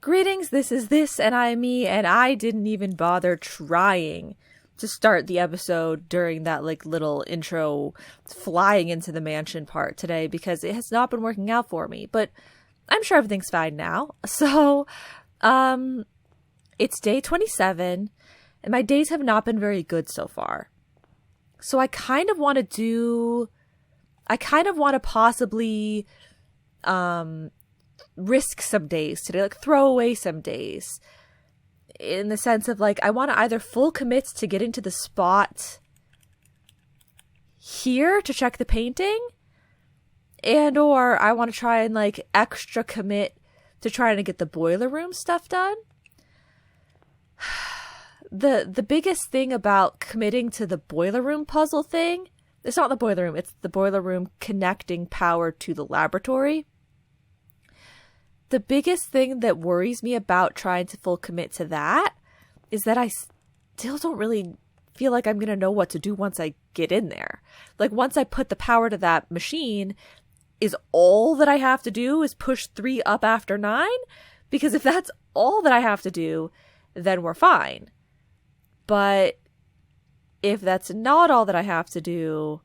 Greetings, this is This, and I am me, and I didn't even bother trying to start the episode during that little intro flying into the mansion part today because it has not been working out for me, but I'm sure everything's fine now. So, it's day 27, and my days have not been very good so far. So I kind of want to possibly, risk some days today, throw away some days, in the sense of I want to either full commit to getting to the spot here to check the painting, and or I want to try and extra commit to trying to get the boiler room stuff done. The biggest thing about committing to the boiler room puzzle thing, it's not the boiler room, it's the boiler room connecting power to the laboratory. The biggest thing that worries me about trying to full commit to that is that I still don't really feel like I'm going to know what to do once I get in there. Once I put the power to that machine, is all that I have to do is push 3 up after 9? Because if that's all that I have to do, then we're fine. But if that's not all that I have to do,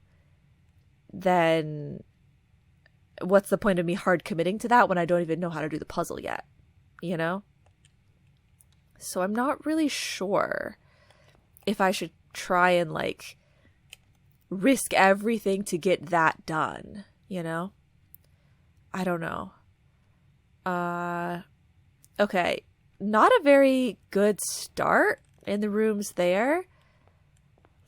then what's the point of me hard committing to that when I don't even know how to do the puzzle yet, you know? So I'm not really sure if I should try and risk everything to get that done, you know? I don't know. Okay. Not a very good start in the rooms there.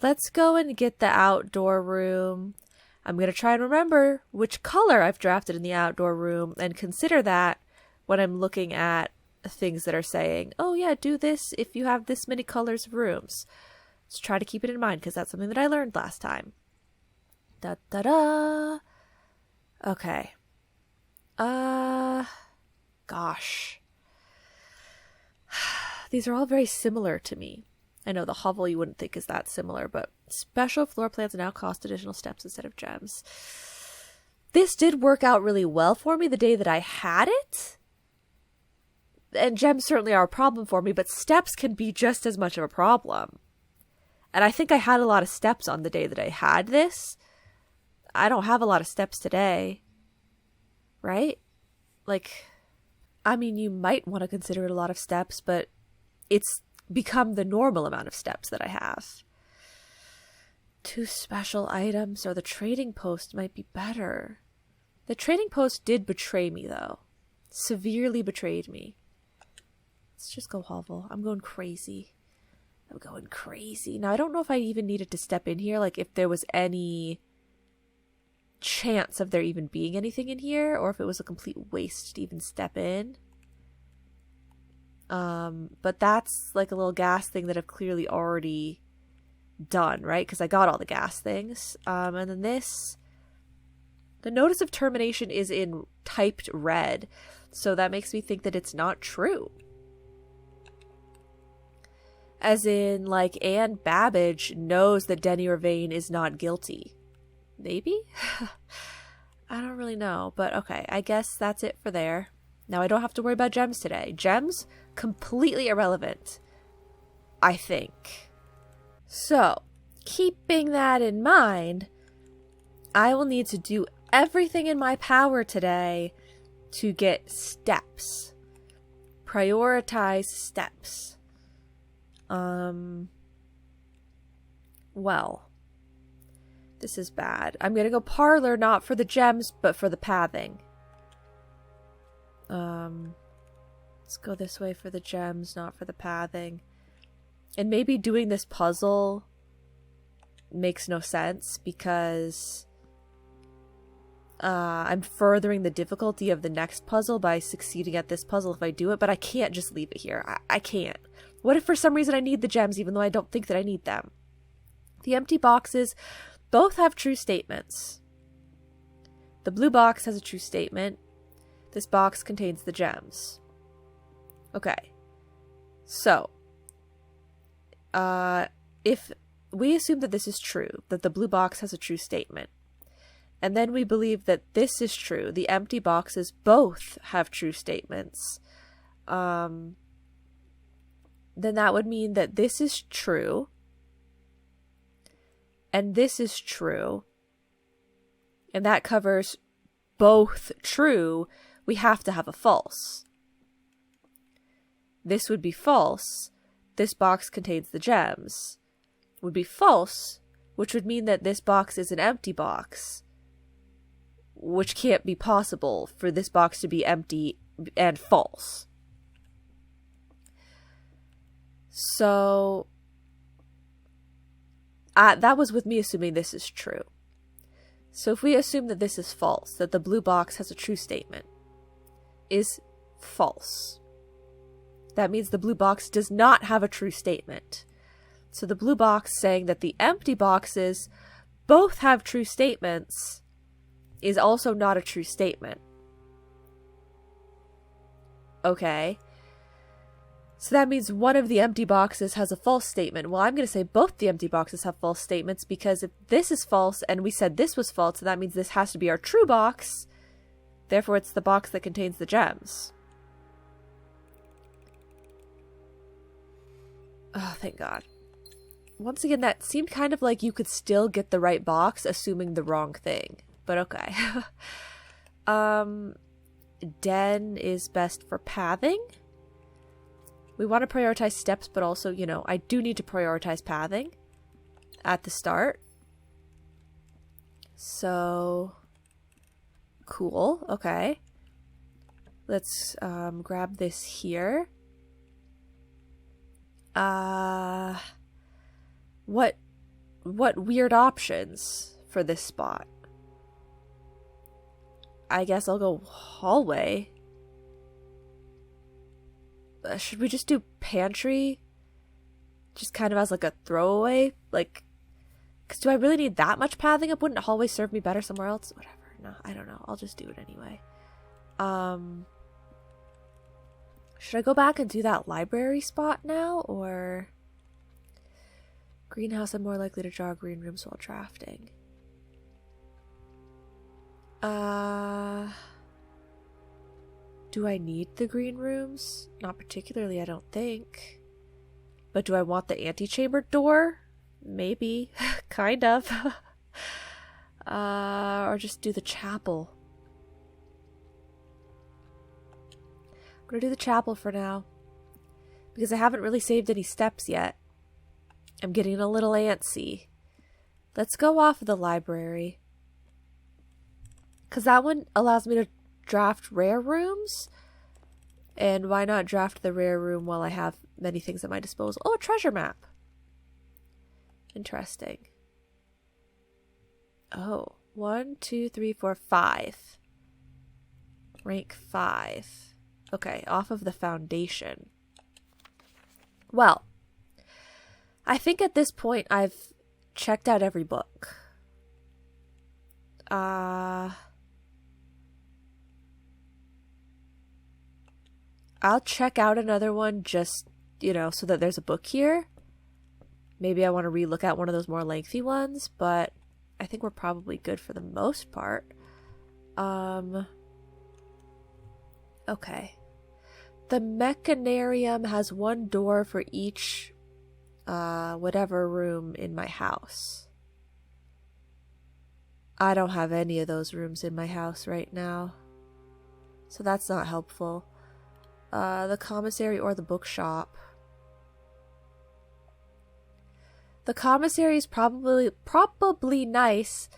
Let's go and get the outdoor room. I'm going to try and remember which color I've drafted in the outdoor room and consider that when I'm looking at things that are saying, oh yeah, do this if you have this many colors of rooms. Let's try to keep it in mind because that's something that I learned last time. Da-da-da. Okay. Gosh. These are all very similar to me. I know the hovel you wouldn't think is that similar, but special floor plans now cost additional steps instead of gems. This did work out really well for me the day that I had it. And gems certainly are a problem for me, but steps can be just as much of a problem. And I think I had a lot of steps on the day that I had this. I don't have a lot of steps today. Right? You might want to consider it a lot of steps, but it's become the normal amount of steps that I have. 2 special items or the trading post might be better. The trading post did betray me, though. Severely betrayed me. Let's just go hovel. I'm going crazy. Now, I don't know if I even needed to step in here, if there was any chance of there even being anything in here, or if it was a complete waste to even step in. But that's a little gas thing that I've clearly already done, right? Because I got all the gas things. And then the notice of termination is in typed red. So that makes me think that it's not true. As in, Anne Babbage knows that Denny Ravain is not guilty. Maybe? I don't really know. But okay, I guess that's it for there. Now I don't have to worry about gems today. Gems, completely irrelevant, I think. So, keeping that in mind, I will need to do everything in my power today to get steps. Prioritize steps. Well, this is bad. I'm going to go parlor, not for the gems, but for the pathing. Let's go this way for the gems, not for the pathing. And maybe doing this puzzle makes no sense because I'm furthering the difficulty of the next puzzle by succeeding at this puzzle if I do it, but I can't just leave it here. I can't. What if for some reason I need the gems even though I don't think that I need them? The empty boxes both have true statements. The blue box has a true statement. This box contains the gems. Okay. So, if we assume that this is true, that the blue box has a true statement, and then we believe that this is true, the empty boxes both have true statements, then that would mean that this is true, and this is true, and that covers both true. We have to have a false. This would be false. This box contains the gems. Would be false, which would mean that this box is an empty box, which can't be possible for this box to be empty and false. So that was with me assuming this is true. So if we assume that this is false, that the blue box has a true statement, is false. That means the blue box does not have a true statement. So the blue box saying that the empty boxes both have true statements is also not a true statement. Okay. So that means one of the empty boxes has a false statement. Well, I'm going to say both the empty boxes have false statements, because if this is false and we said this was false, so that means this has to be our true box. Therefore, it's the box that contains the gems. Oh, thank God. Once again, that seemed kind of like you could still get the right box assuming the wrong thing. But okay. Den is best for pathing. We want to prioritize steps, but also, you know, I do need to prioritize pathing at the start. So, cool. Okay. Let's grab this here. What weird options for this spot? I guess I'll go hallway. Should we just do pantry? Just kind of as like a throwaway? Like, because do I really need that much pathing up? Wouldn't hallway serve me better somewhere else? Whatever. No, I don't know. I'll just do it anyway. Should I go back and do that library spot now? Or greenhouse, I'm more likely to draw green rooms while drafting. Do I need the green rooms? Not particularly, I don't think. But do I want the antechamber door? Maybe. Kind of. Or just do the chapel. I'm gonna do the chapel for now. Because I haven't really saved any steps yet. I'm getting a little antsy. Let's go off of the library. Because that one allows me to draft rare rooms. And why not draft the rare room while I have many things at my disposal? Oh, a treasure map. Interesting. Oh, 1, 2, 3, 4, 5. Rank 5. Okay, off of the foundation. Well, I think at this point I've checked out every book. I'll check out another one just, you know, so that there's a book here. Maybe I want to relook at one of those more lengthy ones, but I think we're probably good for the most part. Okay. The mechanarium has one door for each whatever room in my house. I don't have any of those rooms in my house right now, so that's not helpful. The commissary or the bookshop. The commissary is probably nice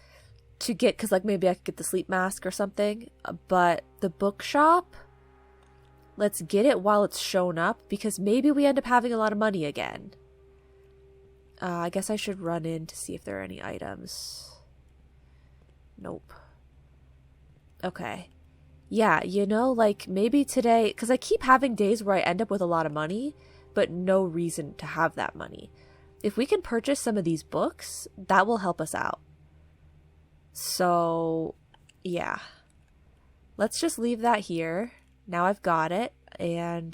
to get, because like maybe I could get the sleep mask or something, but the bookshop, let's get it while it's shown up, because maybe we end up having a lot of money again. I guess I should run in to see if there are any items. Nope. Okay. Yeah, you know, like maybe today, because I keep having days where I end up with a lot of money, but no reason to have that money. If we can purchase some of these books, that will help us out. So, yeah. Let's just leave that here. Now I've got it, and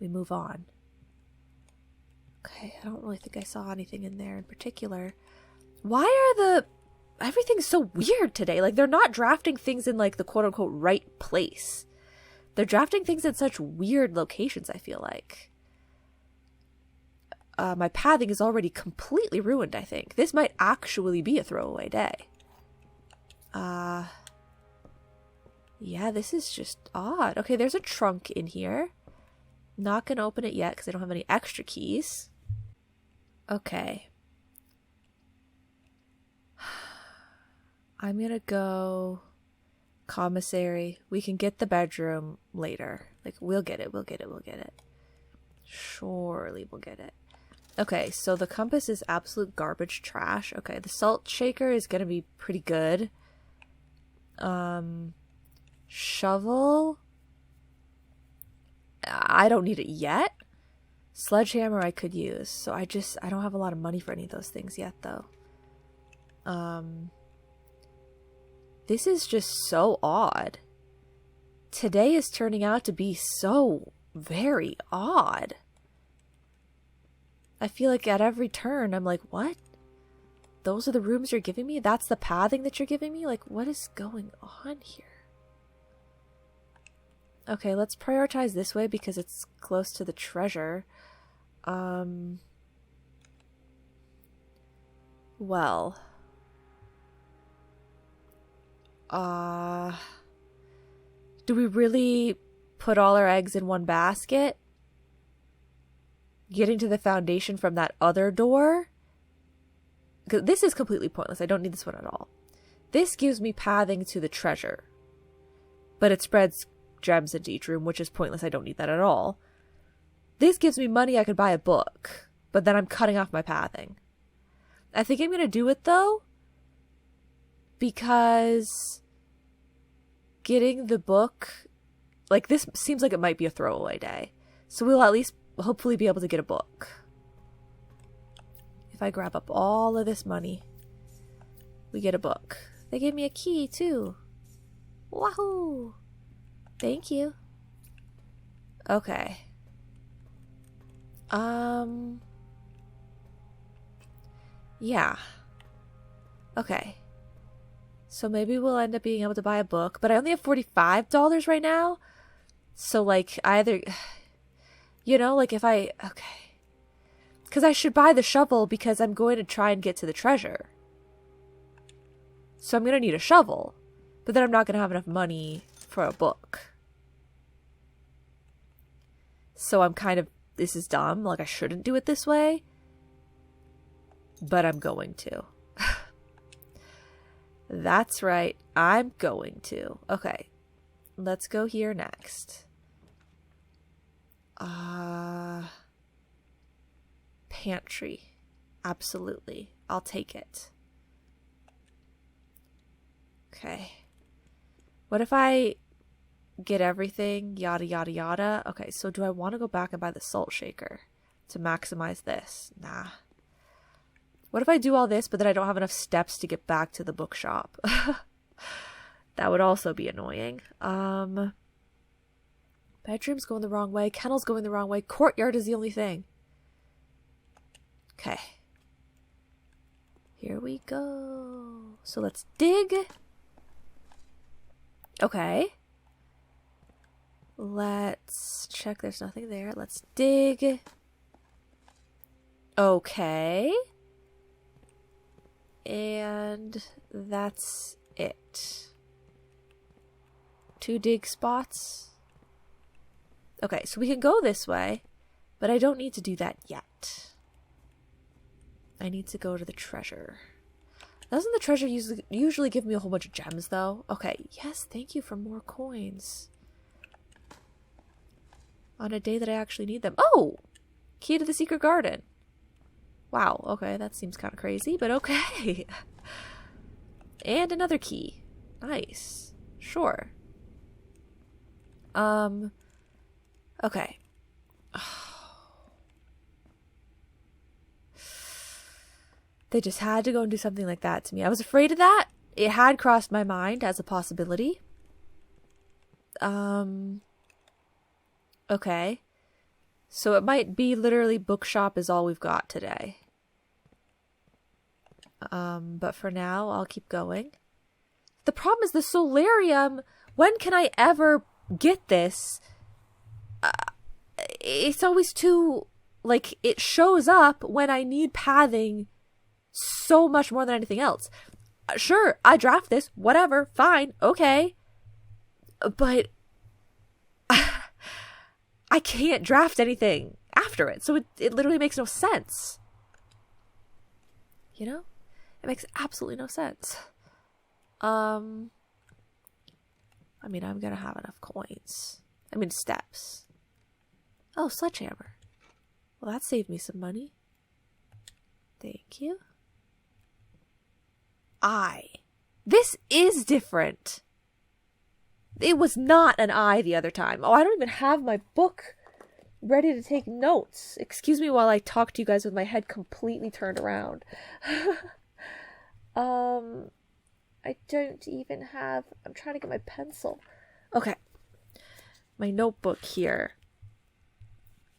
we move on. Okay, I don't really think I saw anything in there in particular. Why are everything's so weird today? Like, they're not drafting things in, like, the quote-unquote right place. They're drafting things in such weird locations, I feel like. My pathing is already completely ruined, I think. This might actually be a throwaway day. Yeah, this is just odd. Okay, there's a trunk in here. Not gonna open it yet because I don't have any extra keys. Okay. I'm gonna go commissary. We can get the bedroom later. Like, we'll get it. Surely we'll get it. Okay, so the compass is absolute garbage trash. Okay, the salt shaker is gonna be pretty good. Shovel. I don't need it yet. Sledgehammer I could use. So I don't have a lot of money for any of those things yet, though. This is just so odd. Today is turning out to be so very odd. I feel like at every turn, I'm like, what? Those are the rooms you're giving me? That's the pathing that you're giving me? Like, what is going on here? Okay, let's prioritize this way because it's close to the treasure. Well. Do we really put all our eggs in one basket? Getting to the foundation from that other door? Because this is completely pointless. I don't need this one at all. This gives me pathing to the treasure. But it spreads gems into each room, which is pointless. I don't need that at all. This gives me money I could buy a book. But then I'm cutting off my pathing. I think I'm going to do it, though. Because getting the book... Like, this seems like it might be a throwaway day. So we'll at least hopefully be able to get a book. If I grab up all of this money, we get a book. They gave me a key, too. Wahoo! Thank you. Okay. Yeah. Okay. So maybe we'll end up being able to buy a book, but I only have $45 right now. So, like, either... You know, like if I... Okay. Because I should buy the shovel because I'm going to try and get to the treasure. So I'm going to need a shovel. But then I'm not going to have enough money for a book. So I'm kind of... This is dumb. Like, I shouldn't do it this way. But I'm going to. That's right. I'm going to. Okay. Let's go here next. Pantry. Absolutely. I'll take it. Okay. What if I get everything? Yada, yada, yada. Okay, so do I want to go back and buy the salt shaker to maximize this? Nah. What if I do all this, but then I don't have enough steps to get back to the bookshop? That would also be annoying. Bedroom's going the wrong way. Kennel's going the wrong way. Courtyard is the only thing. Okay. Here we go. So let's dig. Okay. Let's check there's nothing there. Let's dig. Okay. And that's it. 2 dig spots. Okay, so we can go this way, but I don't need to do that yet. I need to go to the treasure. Doesn't the treasure usually give me a whole bunch of gems, though? Okay, yes, thank you for more coins. On a day that I actually need them. Oh! Key to the secret garden. Wow, okay, that seems kind of crazy, but okay. And another key. Nice. Sure. Okay. They just had to go and do something like that to me. I was afraid of that. It had crossed my mind as a possibility. Okay. So it might be literally bookshop is all we've got today. But for now, I'll keep going. The problem is the solarium. When can I ever get this. It's always too, like, it shows up when I need pathing so much more than anything else. Sure, I draft this, whatever, fine, okay. But I can't draft anything after it, so it literally makes no sense. You know? It makes absolutely no sense. I mean, I'm gonna have enough coins. I mean, steps. Oh, sledgehammer. Well, that saved me some money. Thank you. This is different. It was not an I the other time. Oh, I don't even have my book ready to take notes. Excuse me while I talk to you guys with my head completely turned around. I don't even have... I'm trying to get my pencil. Okay. My notebook here.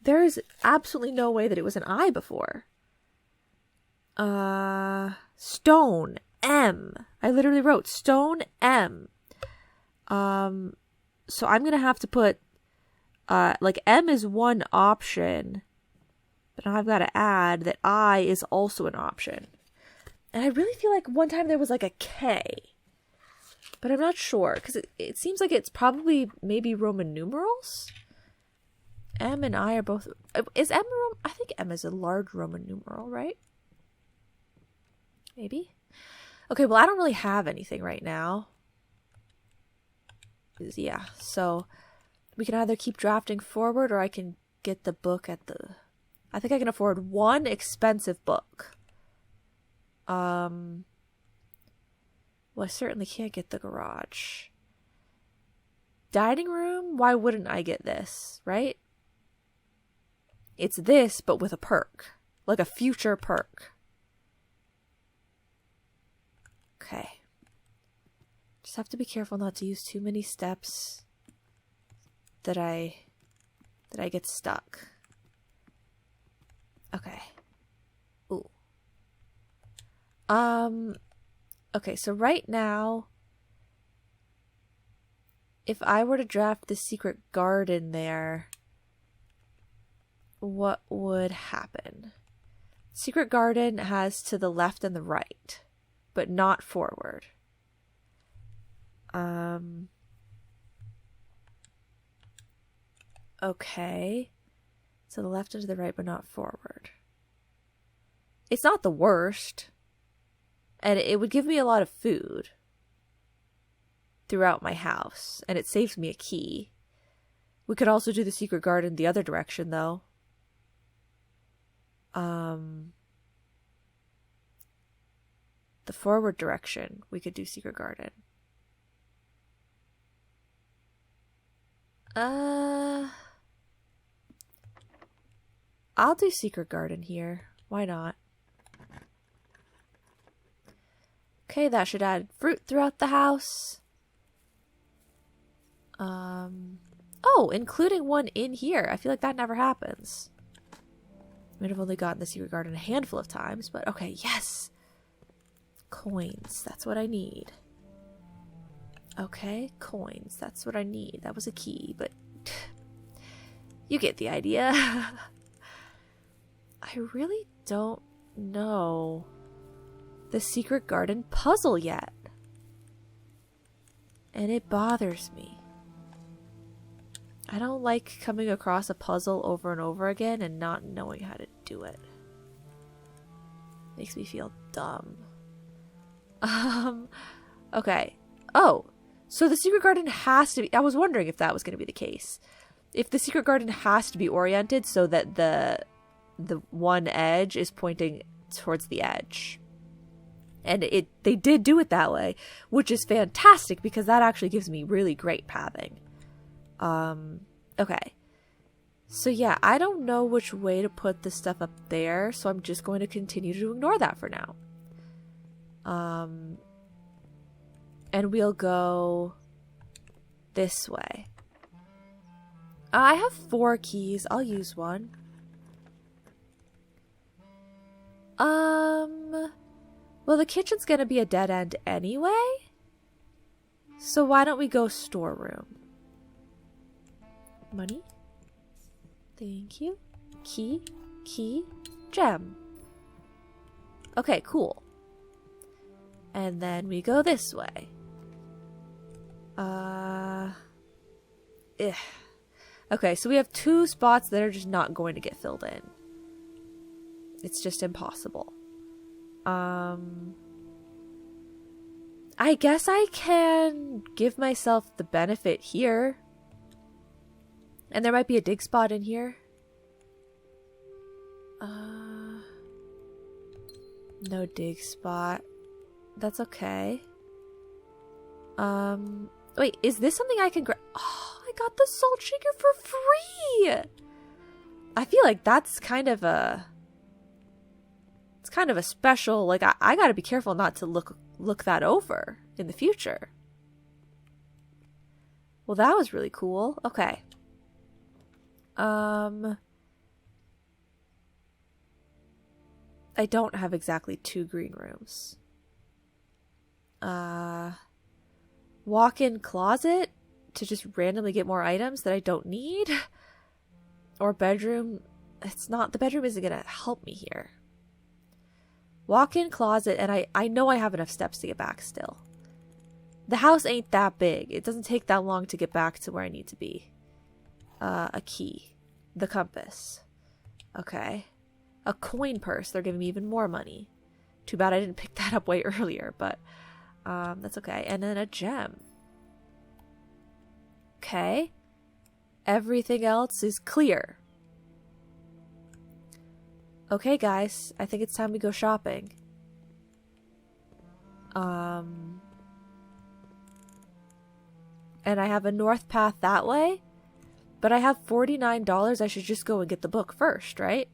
There is absolutely no way that it was an I before. Stone. M. I literally wrote stone M. So I'm going to have to put, like, M is one option, but now I've got to add that I is also an option. And I really feel like one time there was, like, a K, but I'm not sure, because it seems like it's probably maybe Roman numerals? M and I are both, is M, I think M is a large Roman numeral, right? Maybe? Okay, well, I don't really have anything right now. Yeah, so we can either keep drafting forward or I can get the book at the... I think I can afford one expensive book. Well, I certainly can't get the garage. Dining room? Why wouldn't I get this, right? It's this, but with a perk. Like a future perk. Okay. Just have to be careful not to use too many steps that I get stuck. Okay. Ooh. Okay, so right now, if I were to draft the secret garden there, what would happen? Secret garden has to the left and the right, but not forward. Okay. To the left and to the right, but not forward. It's not the worst. And it would give me a lot of food throughout my house. And it saves me a key. We could also do the secret garden the other direction, though. The forward direction, we could do secret garden. I'll do secret garden here. Why not? Okay, that should add fruit throughout the house. Oh, including one in here. I feel like that never happens. I might have only gotten the secret garden a handful of times, but okay, yes! Coins, that's what I need. Okay, coins, that's what I need. That was a key, but you get the idea. I really don't know the secret garden puzzle yet. And it bothers me. I don't like coming across a puzzle over and over again and not knowing how to do it. Makes me feel dumb. Okay. Oh, so the secret garden has to be... I was wondering if that was going to be the case. If the secret garden has to be oriented so that the one edge is pointing towards the edge. And they did do it that way, which is fantastic because that actually gives me really great pathing. Okay. So yeah, I don't know which way to put the stuff up there, so I'm just going to continue to ignore that for now. And we'll go this way. I have 4 keys. I'll use one. Well, the kitchen's gonna be a dead end anyway. So why don't we go storeroom? Money. Thank you. Key. Key. Gem. Okay, cool. And then we go this way. Okay, so we have 2 spots that are just not going to get filled in. It's just impossible. I guess I can give myself the benefit here. And there might be a dig spot in here. No dig spot. That's okay. Wait, is this something I can grab? Oh, I got the salt shaker for free! I feel like that's kind of a... It's kind of a special... Like, I gotta be careful not to look that over in the future. Well, that was really cool. Okay. I don't have exactly 2 green rooms. Walk-in closet to just randomly get more items that I don't need. Or bedroom. It's not, the bedroom isn't gonna help me here. Walk-in closet, and I know I have enough steps to get back still. The house ain't that big. It doesn't take that long to get back to where I need to be. A key. The compass. Okay. A coin purse. They're giving me even more money. Too bad I didn't pick that up way earlier, but that's okay. And then a gem. Okay. Everything else is clear. Okay, guys. I think it's time we go shopping. And I have a north path that way. But I have $49. I should just go and get the book first, right?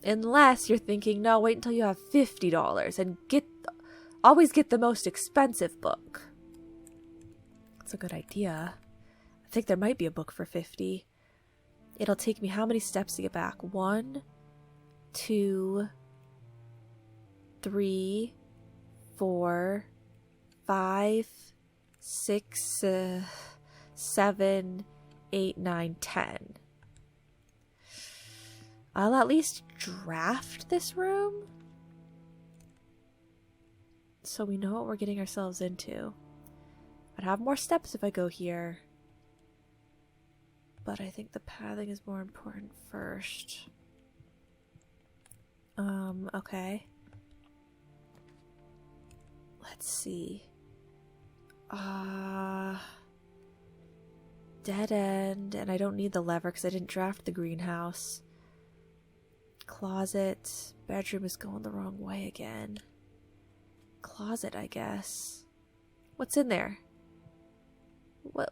Unless you're thinking, no, wait until you have $50 and always get the most expensive book. That's a good idea. I think there might be a book for $50. It'll take me how many steps to get back? 1, 2, 3, 4, 5, 6, 7, 8, 9, 10. I'll at least draft this room so we know what we're getting ourselves into. I'd have more steps if I go here, but I think the pathing is more important first. Okay. Let's see. Dead end, and I don't need the lever because I didn't draft the greenhouse. Closet. Bedroom is going the wrong way again. Closet, I guess. What's in there?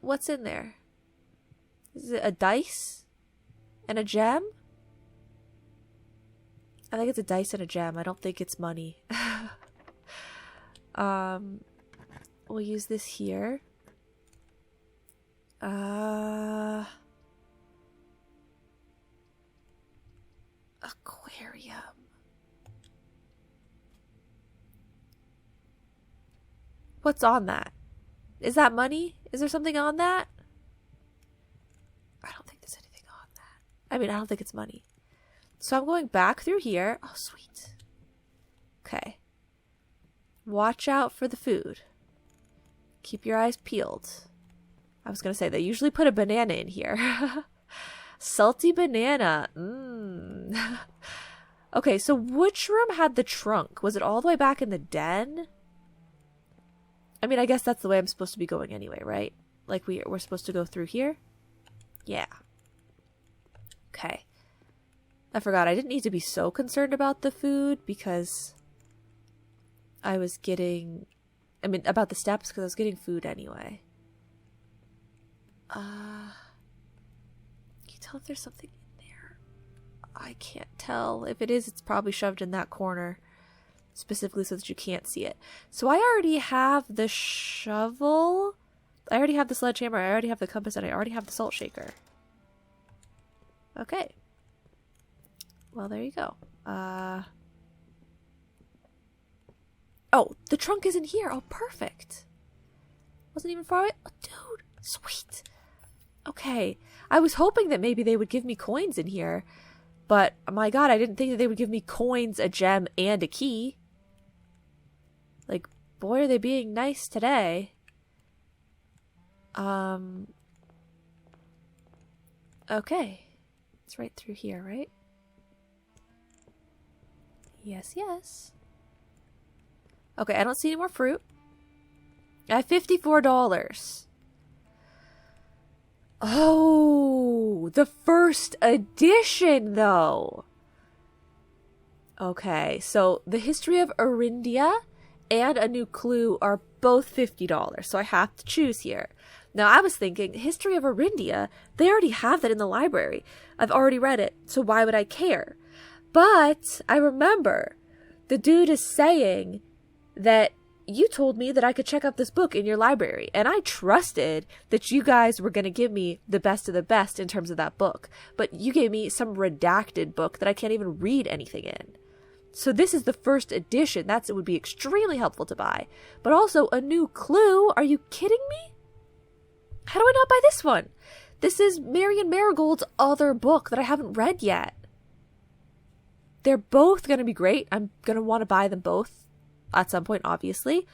What's in there? Is it a dice? And a gem? I think it's a dice and a gem. I don't think it's money. We'll use this here. Aquarium. What's on that? Is that money? Is there something on that? I don't think there's anything on that. I mean, I don't think it's money. So I'm going back through here. Oh, sweet. Okay. Watch out for the food. Keep your eyes peeled. I was going to say, they usually put a banana in here. Salty banana. Okay, so which room had the trunk? Was it all the way back in the den? I mean, I guess that's the way I'm supposed to be going anyway, right? Like we're supposed to go through here? Yeah. Okay. I forgot. I didn't need to be so concerned about the food because I was getting... I mean, about the steps because I was getting food anyway. Can you tell if there's something in there? I can't tell. If it is, it's probably shoved in that corner. Specifically so that you can't see it. So I already have the shovel. I already have the sledgehammer. I already have the compass. And I already have the salt shaker. Okay. Well, there you go. Oh, the trunk is in here. Oh, perfect. Wasn't even far away. Oh, dude. Sweet. Okay. I was hoping that maybe they would give me coins in here. But, my god, I didn't think that they would give me coins, a gem, and a key. Like, boy, are they being nice today. Okay. It's right through here, right? Yes, yes. Okay, I don't see any more fruit. I have $54. Oh, the first edition, though. Okay, so the History of Arindia and A New Clue are both $50, so I have to choose here. Now, I was thinking, History of Arindia, they already have that in the library. I've already read it, so why would I care? But I remember the dude is saying that you told me that I could check out this book in your library, and I trusted that you guys were going to give me the best of the best in terms of that book. But you gave me some redacted book that I can't even read anything in. So this is the first edition. It would be extremely helpful to buy. But also, A New Clue? Are you kidding me? How do I not buy this one? This is Marion Marigold's other book that I haven't read yet. They're both going to be great. I'm going to want to buy them both at some point, obviously.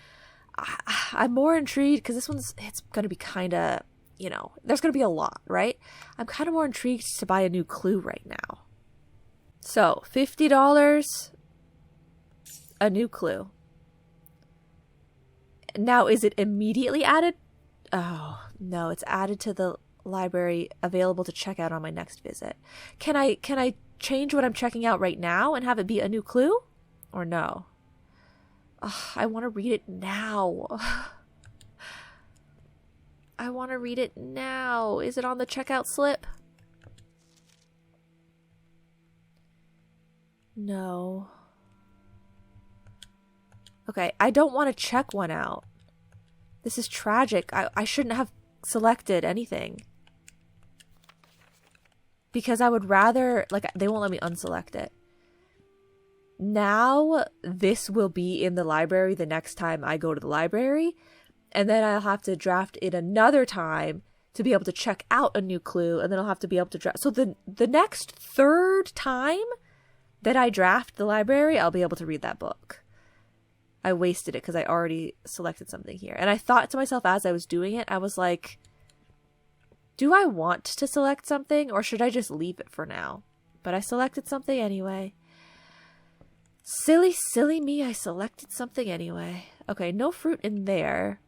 I'm more intrigued because it's going to be kind of, there's going to be a lot, right? I'm kind of more intrigued to buy A New Clue right now. So, $50, A New Clue. Now, is it immediately added? Oh, no, it's added to the library, available to check out on my next visit. Can I change what I'm checking out right now and have it be A New Clue? Or no? I want to read it now. I want to read it now. Is it on the checkout slip? No. Okay, I don't want to check one out. This is tragic. I shouldn't have selected anything. Because I would rather, they won't let me unselect it. Now, this will be in the library the next time I go to the library. And then I'll have to draft it another time to be able to check out A New Clue. And then I'll have to be able to draft. So the next third time that I draft the library, I'll be able to read that book. I wasted it because I already selected something here. And I thought to myself as I was doing it, I was like, do I want to select something or should I just leave it for now? But I selected something anyway. Silly, silly me, I selected something anyway. Okay, no fruit in there.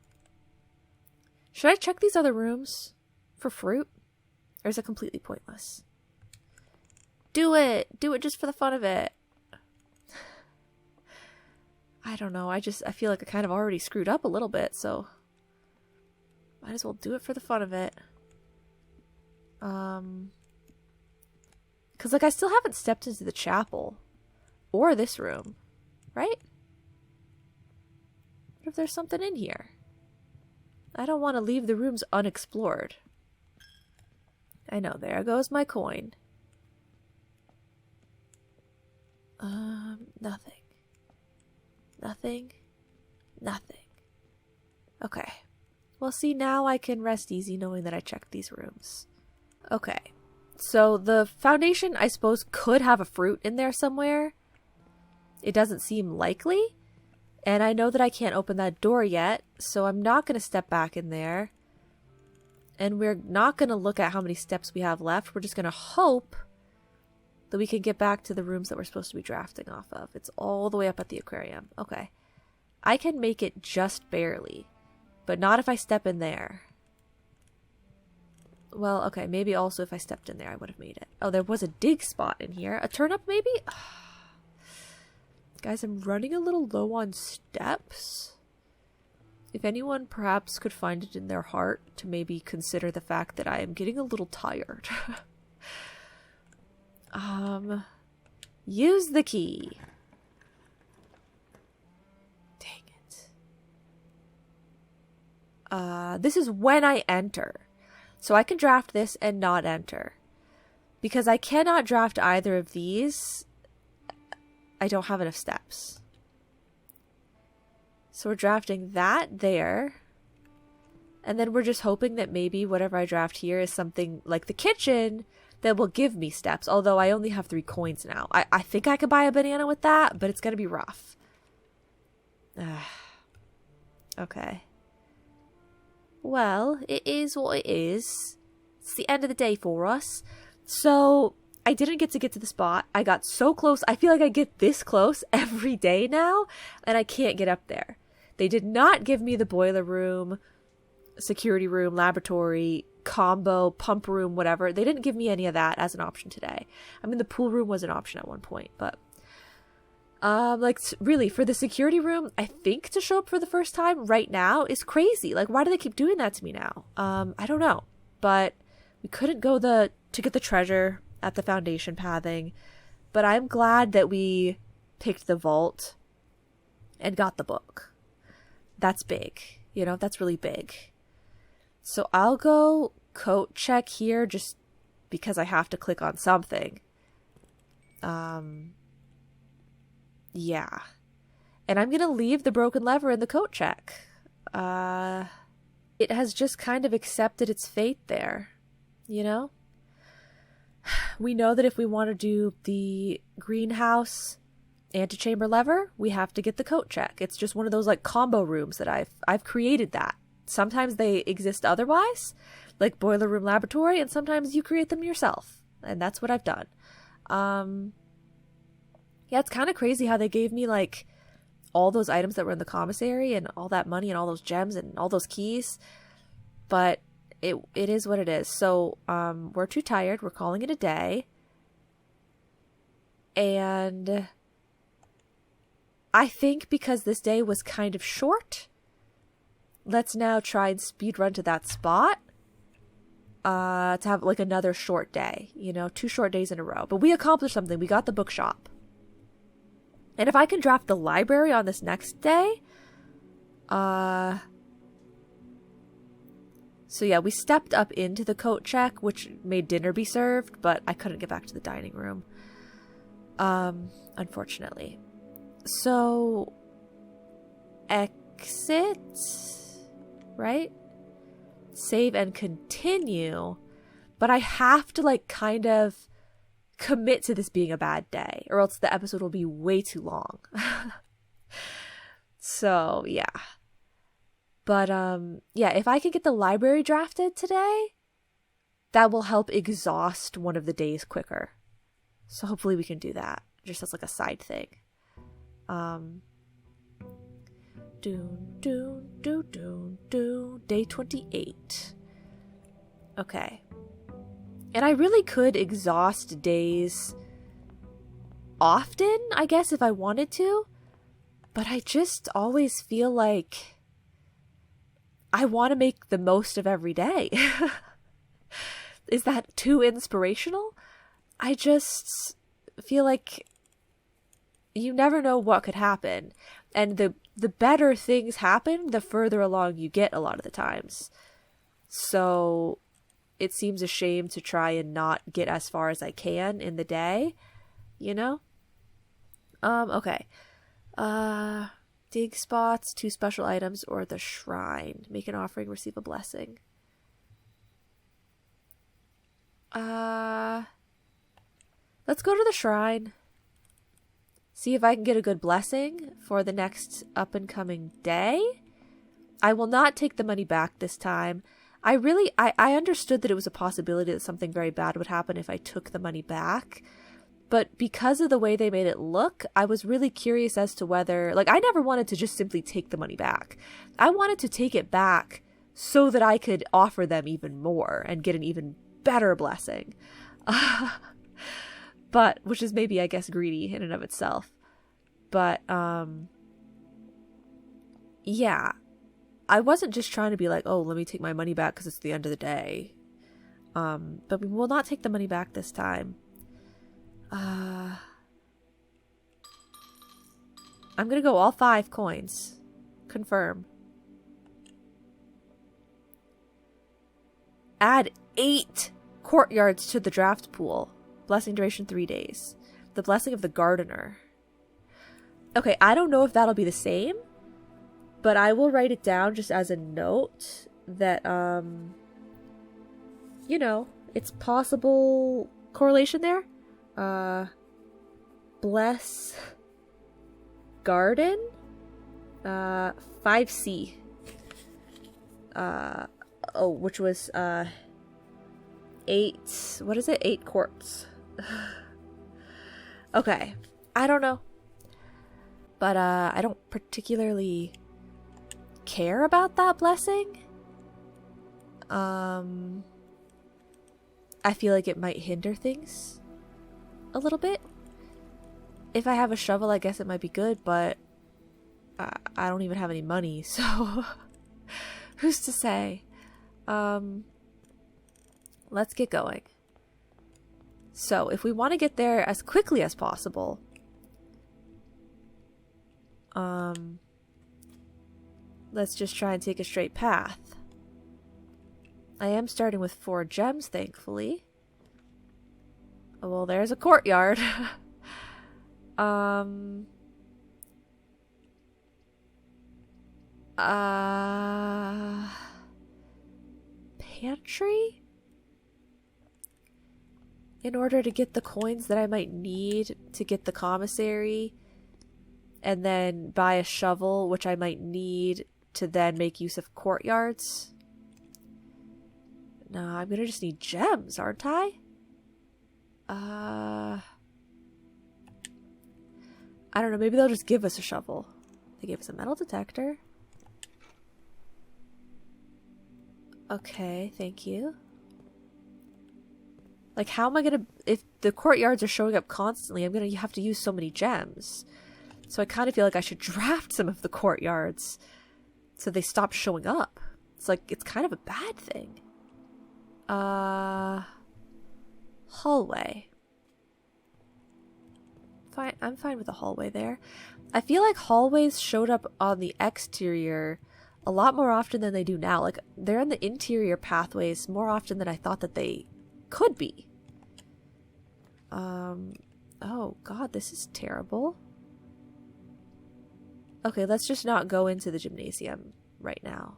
Should I check these other rooms for fruit? Or is it completely pointless? Do it! Do it just for the fun of it. I don't know, I feel like I kind of already screwed up a little bit, so might as well do it for the fun of it. Because, I still haven't stepped into the chapel. Or this room. Right? What if there's something in here? I don't want to leave the rooms unexplored. I know, there goes my coin. Nothing. Nothing. Nothing. Okay. Well, see, now I can rest easy knowing that I checked these rooms. Okay. So the foundation, I suppose, could have a fruit in there somewhere. It doesn't seem likely. And I know that I can't open that door yet, so I'm not going to step back in there. And we're not going to look at how many steps we have left. We're just going to hope that we can get back to the rooms that we're supposed to be drafting off of. It's all the way up at the aquarium. Okay. I can make it just barely, but not if I step in there. Well, okay, maybe also if I stepped in there, I would have made it. Oh, there was a dig spot in here. A turnip, maybe? Guys, I'm running a little low on steps. If anyone perhaps could find it in their heart to maybe consider the fact that I am getting a little tired. Use the key. Dang it. This is when I enter. So I can draft this and not enter. Because I cannot draft either of these. I don't have enough steps. So we're drafting that there. And then we're just hoping that maybe whatever I draft here is something like the kitchen that will give me steps. Although I only have 3 coins now. I think I could buy a banana with that, but it's going to be rough. Okay. Well, it is what it is. It's the end of the day for us. So I didn't get to the spot. I got so close. I feel like I get this close every day now, and I can't get up there. They did not give me the boiler room, security room, laboratory, combo, pump room, whatever. They didn't give me any of that as an option today. I mean, the pool room was an option at one point, but like really for the security room, I think to show up for the first time right now is crazy. Like, why do they keep doing that to me now? I don't know, but we couldn't go to get the treasure at the foundation pathing, but I'm glad that we picked the vault and got the book. That's big, you know, that's really big. So I'll go coat check here just because I have to click on something. Yeah. And I'm going to leave the broken lever in the coat check. It has just kind of accepted its fate there, you know? We know that if we want to do the greenhouse antechamber lever, we have to get the coat check. It's just one of those like combo rooms that I've created that. Sometimes they exist otherwise, like boiler room laboratory, and sometimes you create them yourself. And that's what I've done. Yeah, it's kind of crazy how they gave me like all those items that were in the commissary and all that money and all those gems and all those keys. But it is what it is. So we're too tired. We're calling it a day. And I think because this day was kind of short, let's now try and speed run to that spot to have like another short day, you know, 2 short days in a row. But we accomplished something. We got the bookshop. And if I can draft the library on this next day, so yeah, we stepped up into the coat check, which made dinner be served, but I couldn't get back to the dining room, unfortunately. So, exit, right? Save and continue, but I have to like kind of commit to this being a bad day, or else the episode will be way too long. So, yeah. But, yeah, if I can get the library drafted today, that will help exhaust one of the days quicker. So hopefully we can do that, just as like a side thing. Day 28. Okay. And I really could exhaust days often, I guess, if I wanted to. But I just always feel like I want to make the most of every day. Is that too inspirational? I just feel like you never know what could happen. And the better things happen, the further along you get a lot of the times. So it seems a shame to try and not get as far as I can in the day, you know? Okay. Dig spots, 2 special items, or the shrine. Make an offering, receive a blessing. Let's go to the shrine. See if I can get a good blessing for the next up and coming day. I will not take the money back this time. I understood that it was a possibility that something very bad would happen if I took the money back. But because of the way they made it look, I was really curious as to whether, like, I never wanted to just simply take the money back. I wanted to take it back so that I could offer them even more and get an even better blessing. But, which is maybe, I guess, greedy in and of itself. But, yeah. I wasn't just trying to be like, oh, let me take my money back because it's the end of the day. But we will not take the money back this time. I'm gonna go all 5 coins. Confirm. Add 8 courtyards to the draft pool. Blessing duration 3 days. The blessing of the gardener. Okay, I don't know if that'll be the same, but I will write it down just as a note that, you know, it's possible correlation there. Bless Garden, 5C. Which was, 8, what is it? 8 quartz. Okay, I don't know. But, I don't particularly care about that blessing. I feel like it might hinder things a little bit. If I have a shovel, I guess it might be good, but I don't even have any money, so who's to say? Let's get going. So, if we want to get there as quickly as possible, let's just try and take a straight path. I am starting with 4 gems, thankfully. Oh, well, there's a courtyard. Pantry? In order to get the coins that I might need to get the commissary, and then buy a shovel, which I might need to then make use of courtyards. No, I'm gonna just need gems, aren't I? I don't know, maybe they'll just give us a shovel. They gave us a metal detector. Okay, thank you. Like, how am I gonna... If the courtyards are showing up constantly, I'm gonna have to use so many gems. So I kind of feel like I should draft some of the courtyards so they stop showing up. It's like, it's kind of a bad thing. Hallway. Fine, I'm fine with the hallway there. I feel like hallways showed up on the exterior a lot more often than they do now. Like, they're in the interior pathways more often than I thought that they could be. Oh god, this is terrible. Okay, let's just not go into the gymnasium right now.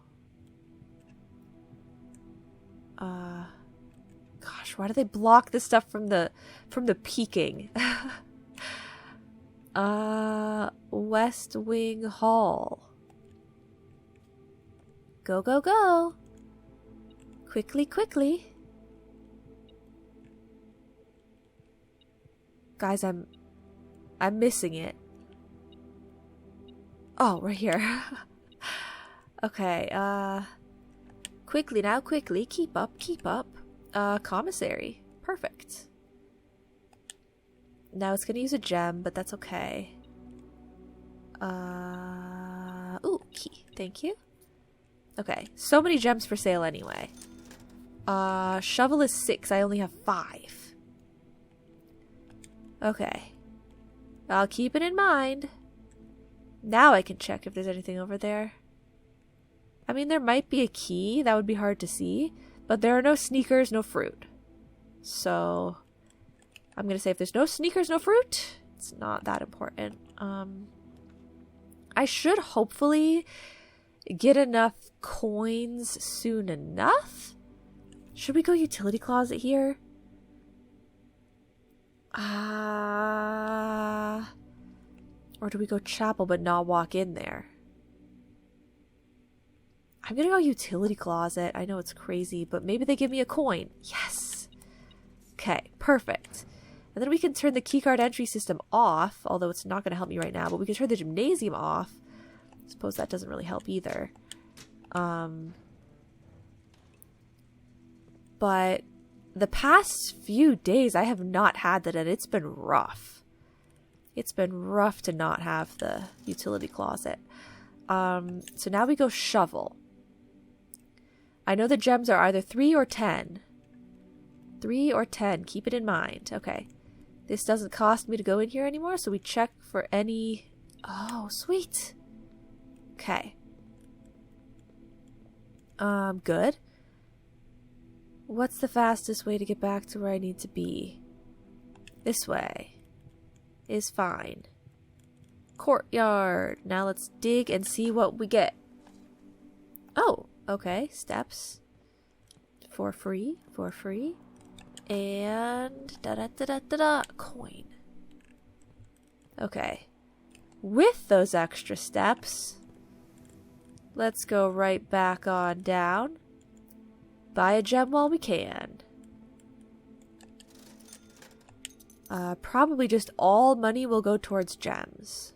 Gosh, why do they block this stuff from the peeking? West Wing Hall. Go, go, go. Quickly, quickly. Guys, I'm missing it. Oh, right here. Okay, quickly now, quickly. Keep up, keep up. Commissary. Perfect. Now it's gonna use a gem, but that's okay. Ooh, key. Thank you. Okay, so many gems for sale anyway. Shovel is 6. I only have 5. Okay. I'll keep it in mind. Now I can check if there's anything over there. I mean, there might be a key. That would be hard to see. But there are no sneakers, no fruit. So, I'm going to say if there's no sneakers, no fruit, it's not that important. I should hopefully get enough coins soon enough. Should we go utility closet here? Or do we go chapel but not walk in there? I'm gonna go utility closet. I know it's crazy, but maybe they give me a coin. Yes! Okay, perfect. And then we can turn the keycard entry system off, although it's not gonna help me right now, but we can turn the gymnasium off. I suppose that doesn't really help either. But the past few days I have not had that, and it's been rough. It's been rough to not have the utility closet. So now we go shovel. I know the gems are either 3 or 10. 3 or 10. Keep it in mind. Okay. This doesn't cost me to go in here anymore, so we check for any... Oh, sweet. Okay. Good. What's the fastest way to get back to where I need to be? This way is fine. Courtyard. Now let's dig and see what we get. Oh, Okay, steps. For free. And coin. Okay. With those extra steps, let's go right back on down. Buy a gem while we can. Probably just all money will go towards gems.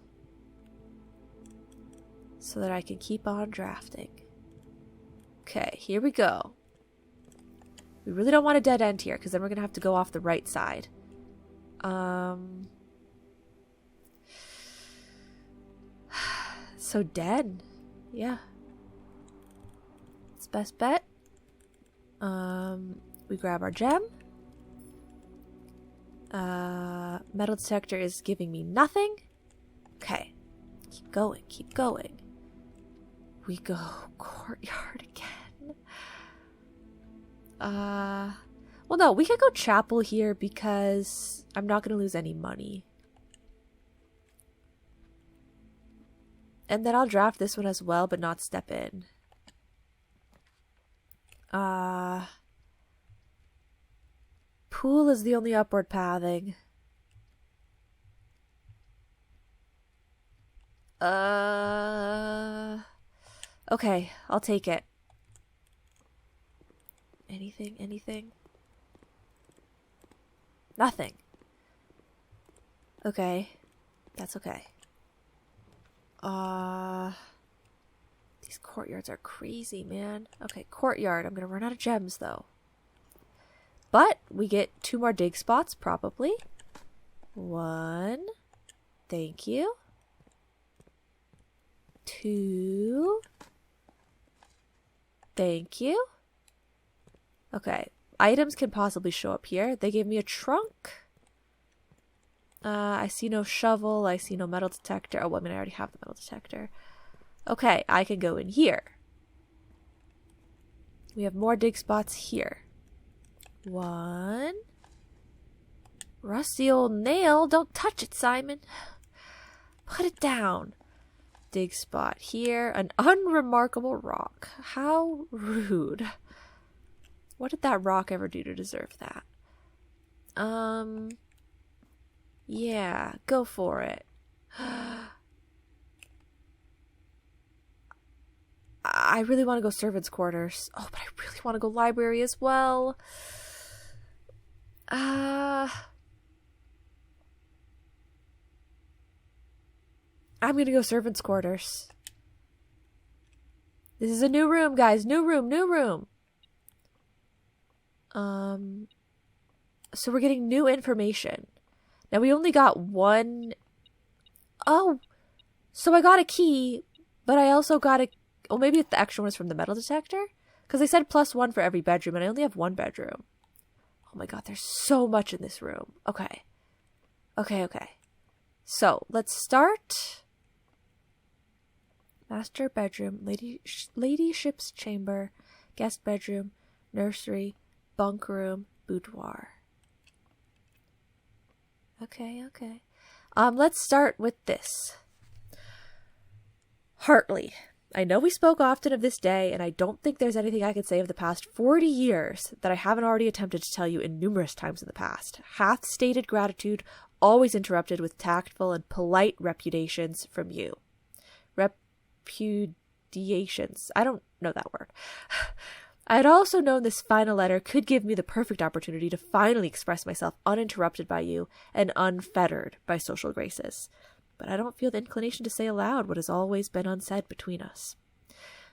So that I can keep on drafting. Okay, here we go. We really don't want a dead end here, because then we're going to have to go off the right side. So dead. Yeah. It's best bet. We grab our gem. Metal detector is giving me nothing. Okay. Keep going. We go courtyard again. Well, no, we could go chapel here because I'm not going to lose any money. And then I'll draft this one as well, but not step in. Pool is the only upward pathing. Okay, I'll take it. Anything? Nothing. Okay. That's okay. These courtyards are crazy, man. Okay, courtyard. I'm gonna run out of gems, though. But we get 2 more dig spots, probably. 1. Thank you. 2. Thank you. Okay. Items can possibly show up here. They gave me a trunk. I see no shovel. I see no metal detector. Oh, well, I mean, I already have the metal detector. Okay, I can go in here. We have more dig spots here. 1. Rusty old nail. Don't touch it, Simon. Put it down. Dig spot here. An unremarkable rock. How rude. What did that rock ever do to deserve that? Yeah, go for it. I really want to go servants' quarters. Oh, but I really want to go library as well. I'm going to go servants' quarters. This is a new room, guys. New room. So we're getting new information. Now we only got 1. Oh, so I got a key, but I also got a... Oh, maybe the extra one is from the metal detector? Because they said +1 for every bedroom, and I only have 1 bedroom. Oh my god, there's so much in this room. Okay. So, let's start. Master bedroom, ladyship's chamber, guest bedroom, nursery, bunk room, boudoir. Okay. Let's start with this. Hartley. I know we spoke often of this day, and I don't think there's anything I could say of the past 40 years that I haven't already attempted to tell you in numerous times in the past. Half-stated gratitude, always interrupted with tactful and polite repudiations from you. Repudiations. I don't know that word. I had also known this final letter could give me the perfect opportunity to finally express myself uninterrupted by you and unfettered by social graces. But I don't feel the inclination to say aloud what has always been unsaid between us.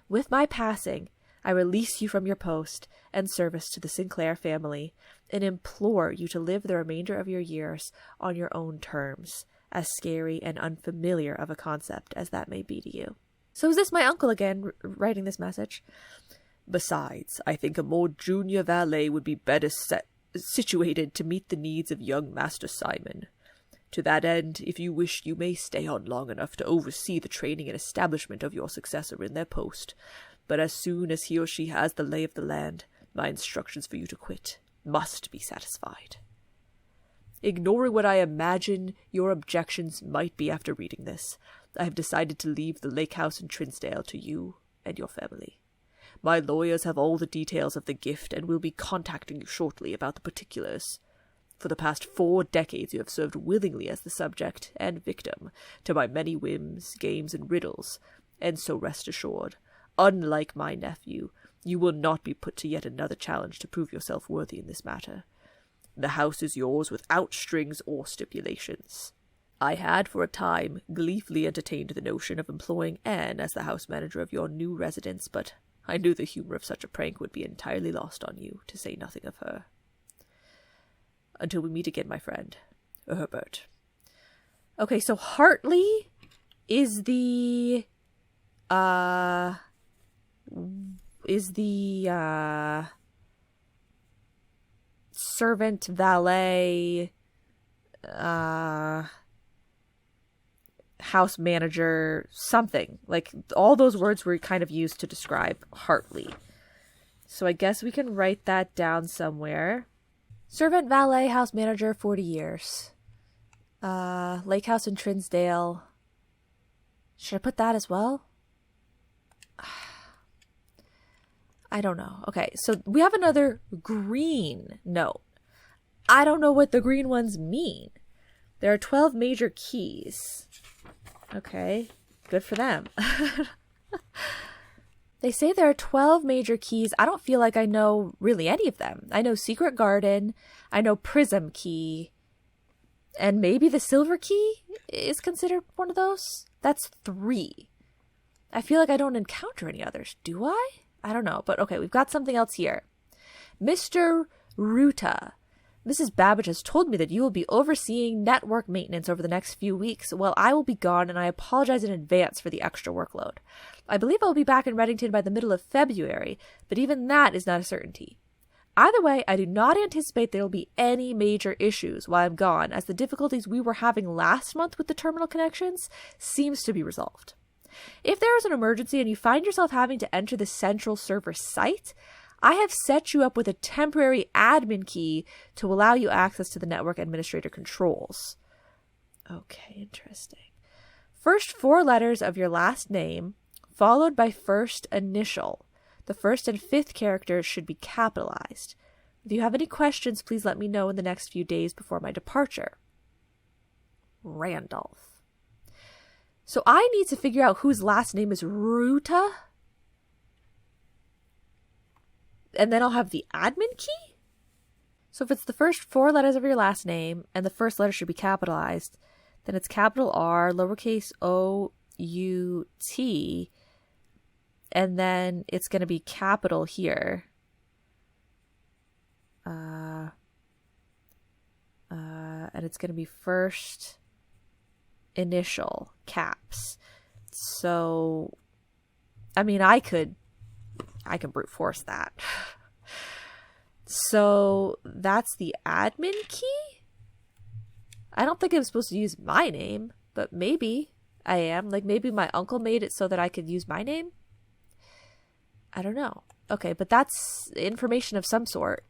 With my passing, I release you from your post and service to the Sinclair family and implore you to live the remainder of your years on your own terms, as scary and unfamiliar of a concept as that may be to you. So is this my uncle again writing this message? Besides, I think a more junior valet would be better situated to meet the needs of young Master Simon. To that end, if you wish, you may stay on long enough to oversee the training and establishment of your successor in their post. But as soon as he or she has the lay of the land, my instructions for you to quit must be satisfied. Ignoring what I imagine your objections might be after reading this, I have decided to leave the lake house in Trinsdale to you and your family. My lawyers have all the details of the gift and will be contacting you shortly about the particulars. For the past 4 decades you have served willingly as the subject and victim to my many whims, games, and riddles, and so rest assured, unlike my nephew, you will not be put to yet another challenge to prove yourself worthy in this matter. The house is yours without strings or stipulations. I had for a time gleefully entertained the notion of employing Anne as the house manager of your new residence, but I knew the humor of such a prank would be entirely lost on you, to say nothing of her. Until we meet again, my friend, Herbert. Okay, so Hartley is the servant, valet, house manager, something. Like, all those words were kind of used to describe Hartley. So I guess we can write that down somewhere. Servant, valet, house manager, 40 years. Lake house in Trinsdale. Should I put that as well? I don't know. Okay, so we have another green note. I don't know what the green ones mean. There are 12 major keys. Okay, good for them. They say there are 12 major keys. I don't feel like I know really any of them. I know Secret Garden, I know Prism Key, and maybe the Silver Key is considered one of those. That's 3. I feel like I don't encounter any others. Do I? I don't know, but okay, we've got something else here. Mr. Ruta. Mrs. Babbage has told me that you will be overseeing network maintenance over the next few weeks while I will be gone, and I apologize in advance for the extra workload. I believe I will be back in Reddington by the middle of February, but even that is not a certainty. Either way, I do not anticipate there will be any major issues while I'm gone, as the difficulties we were having last month with the terminal connections seems to be resolved. If there is an emergency and you find yourself having to enter the central server site, I have set you up with a temporary admin key to allow you access to the network administrator controls. Okay, interesting. First 4 letters of your last name, followed by first initial. The first and 5th characters should be capitalized. If you have any questions, please let me know in the next few days before my departure. Randolph. So I need to figure out whose last name is Ruta. And then I'll have the admin key? So if it's the first 4 letters of your last name, and the first letter should be capitalized, then it's capital R, lowercase o, u, t, and then it's going to be capital here. And it's going to be first initial, caps. So, I mean, I can brute force that. So that's the admin key? I don't think I'm supposed to use my name, but maybe I am. Like, maybe my uncle made it so that I could use my name? I don't know. Okay, but that's information of some sort.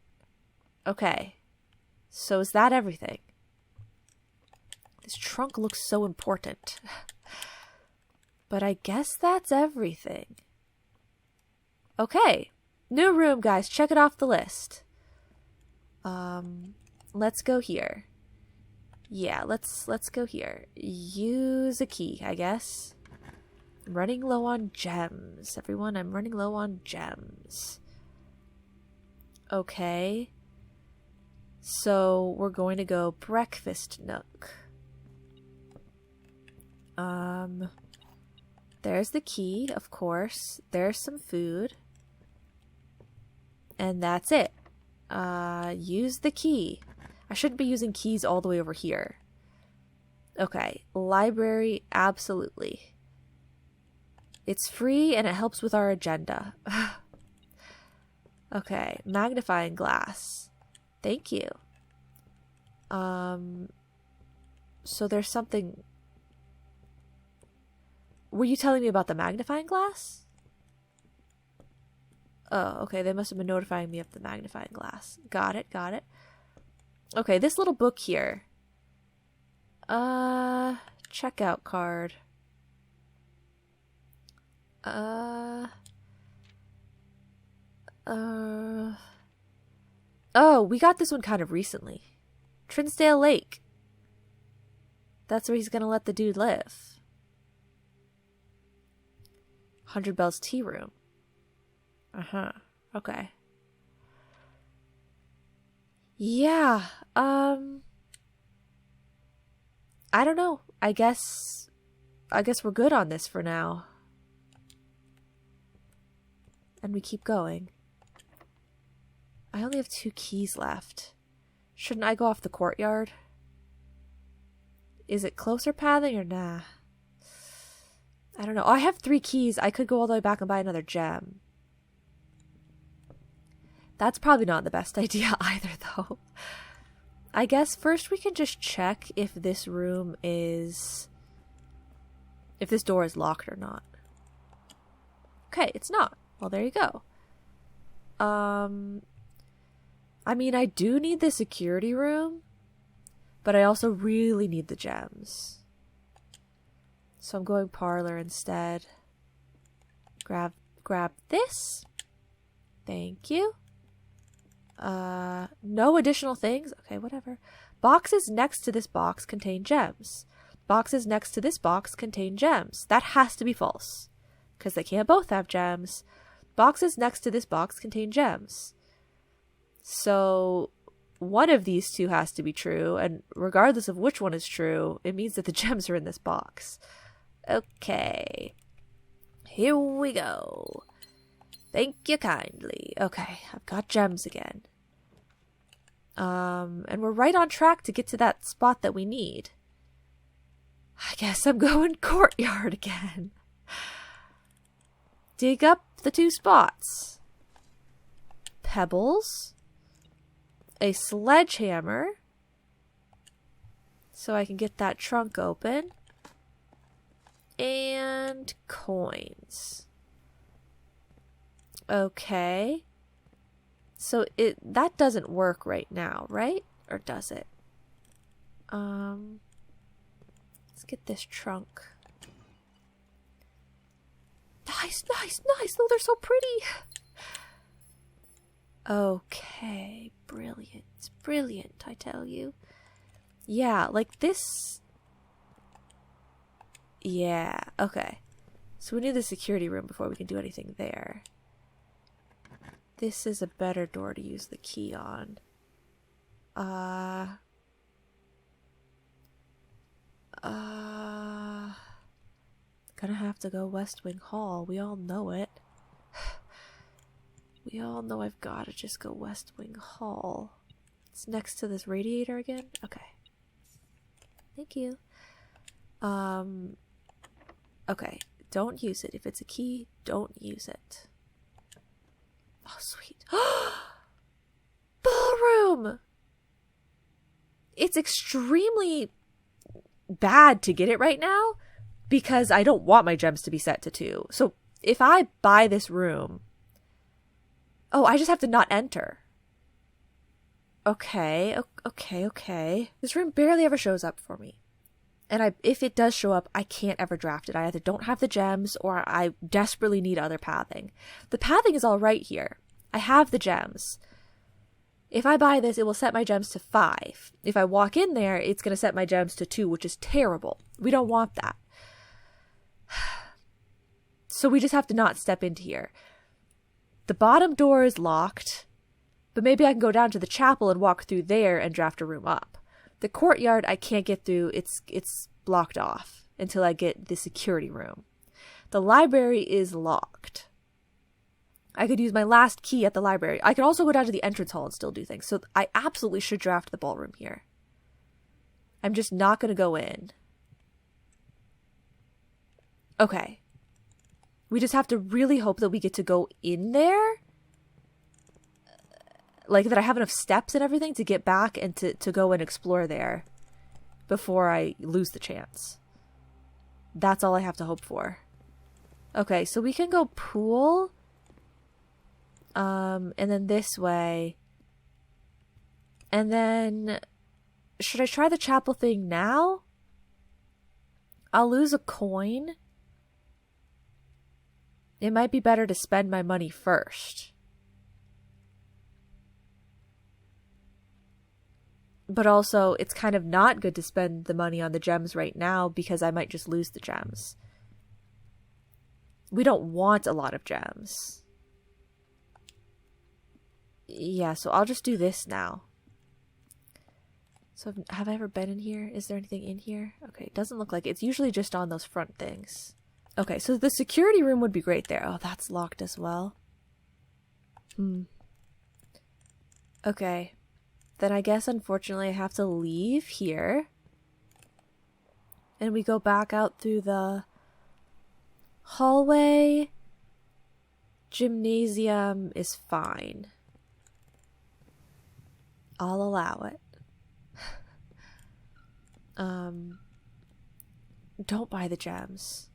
Okay. So is that everything? This trunk looks so important. But I guess that's everything. Okay. New room, guys. Check it off the list. Let's go here. Yeah, let's go here. Use a key, I guess. I'm running low on gems. Everyone, I'm running low on gems. Okay. So, we're going to go breakfast nook. There's the key, of course. There's some food. And that's it. Use the key. I shouldn't be using keys all the way over here. Okay, library, absolutely. It's free and it helps with our agenda. Okay, magnifying glass. Thank you. So there's something... Were you telling me about the magnifying glass? Oh, okay, they must have been notifying me of the magnifying glass. Got it, got it. Okay, this little book here. Checkout card. Oh, we got this one kind of recently. Trinsdale Lake. That's where he's gonna let the dude live. 100 Bells Tea Room. Uh-huh. Okay. Yeah. I don't know. I guess we're good on this for now. And we keep going. I only have 2 keys left. Shouldn't I go off the courtyard? Is it closer pathing or nah? I don't know. Oh, I have 3 keys. I could go all the way back and buy another gem. That's probably not the best idea either, though. I guess first we can just check if this room is... if this door is locked or not. Okay, it's not. Well, there you go. I mean, I do need the security room, but I also really need the gems. So I'm going parlor instead. Grab this. Thank you. No additional things. Okay, whatever. Boxes next to this box contain gems. Boxes next to this box contain gems. That has to be false, because they can't both have gems. Boxes next to this box contain gems. So one of these 2 has to be true, and regardless of which one is true, it means that the gems are in this box. Okay. Here we go. Thank you kindly. Okay, I've got gems again. And we're right on track to get to that spot that we need. I guess I'm going courtyard again. Dig up the 2 spots. Pebbles. A sledgehammer. So I can get that trunk open. And coins. Okay. So that doesn't work right now, right? Or does it? Let's get this trunk. Nice. Oh, they're so pretty. Okay, brilliant. It's brilliant, I tell you. Yeah, like this. Yeah, okay. So we need the security room before we can do anything there. This is a better door to use the key on. Gonna have to go West Wing Hall. We all know it. We all know I've gotta just go West Wing Hall. It's next to this radiator again? Okay. Thank you. Okay. Don't use it. If it's a key, don't use it. Oh, sweet. Ballroom! It's extremely bad to get it right now because I don't want my gems to be set to 2. So if I buy this room... Oh, I just have to not enter. Okay. This room barely ever shows up for me. And if it does show up, I can't ever draft it. I either don't have the gems or I desperately need other pathing. The pathing is all right here. I have the gems. If I buy this, it will set my gems to 5. If I walk in there, it's going to set my gems to 2, which is terrible. We don't want that. So we just have to not step into here. The bottom door is locked, but maybe I can go down to the chapel and walk through there and draft a room up. The courtyard I can't get through. It's blocked off until I get the security room. The library is locked. I could use my last key at the library. I could also go down to the entrance hall and still do things. So I absolutely should draft the ballroom here. I'm just not going to go in. Okay. We just have to really hope that we get to go in there. Like, that I have enough steps and everything to get back and to go and explore there before I lose the chance. That's all I have to hope for. Okay, so we can go pool. And then this way. And then, should I try the chapel thing now? I'll lose a coin. It might be better to spend my money first. But also, it's kind of not good to spend the money on the gems right now because I might just lose the gems. We don't want a lot of gems. Yeah, so I'll just do this now. So have I ever been in here? Is there anything in here? Okay, it doesn't look like it. It's usually just on those front things. Okay, so the security room would be great there. Oh, that's locked as well. Okay. Then I guess, unfortunately, I have to leave here. And we go back out through the hallway. Gymnasium is fine. I'll allow it. Don't buy the gems.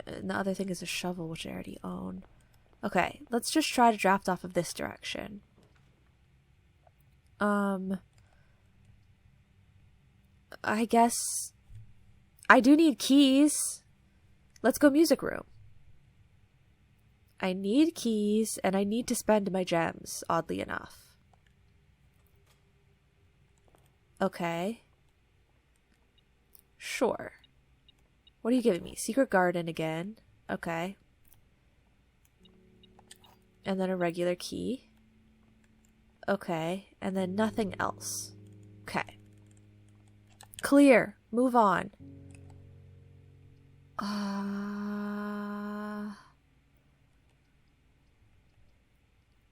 And the other thing is a shovel, which I already own. Okay, let's just try to draft off of this direction. I guess I do need keys. Let's go music room. I need keys and I need to spend my gems, oddly enough. Okay. Sure. What are you giving me? Secret garden again. Okay. And then a regular key. Okay. And then nothing else. Okay. Clear. Move on.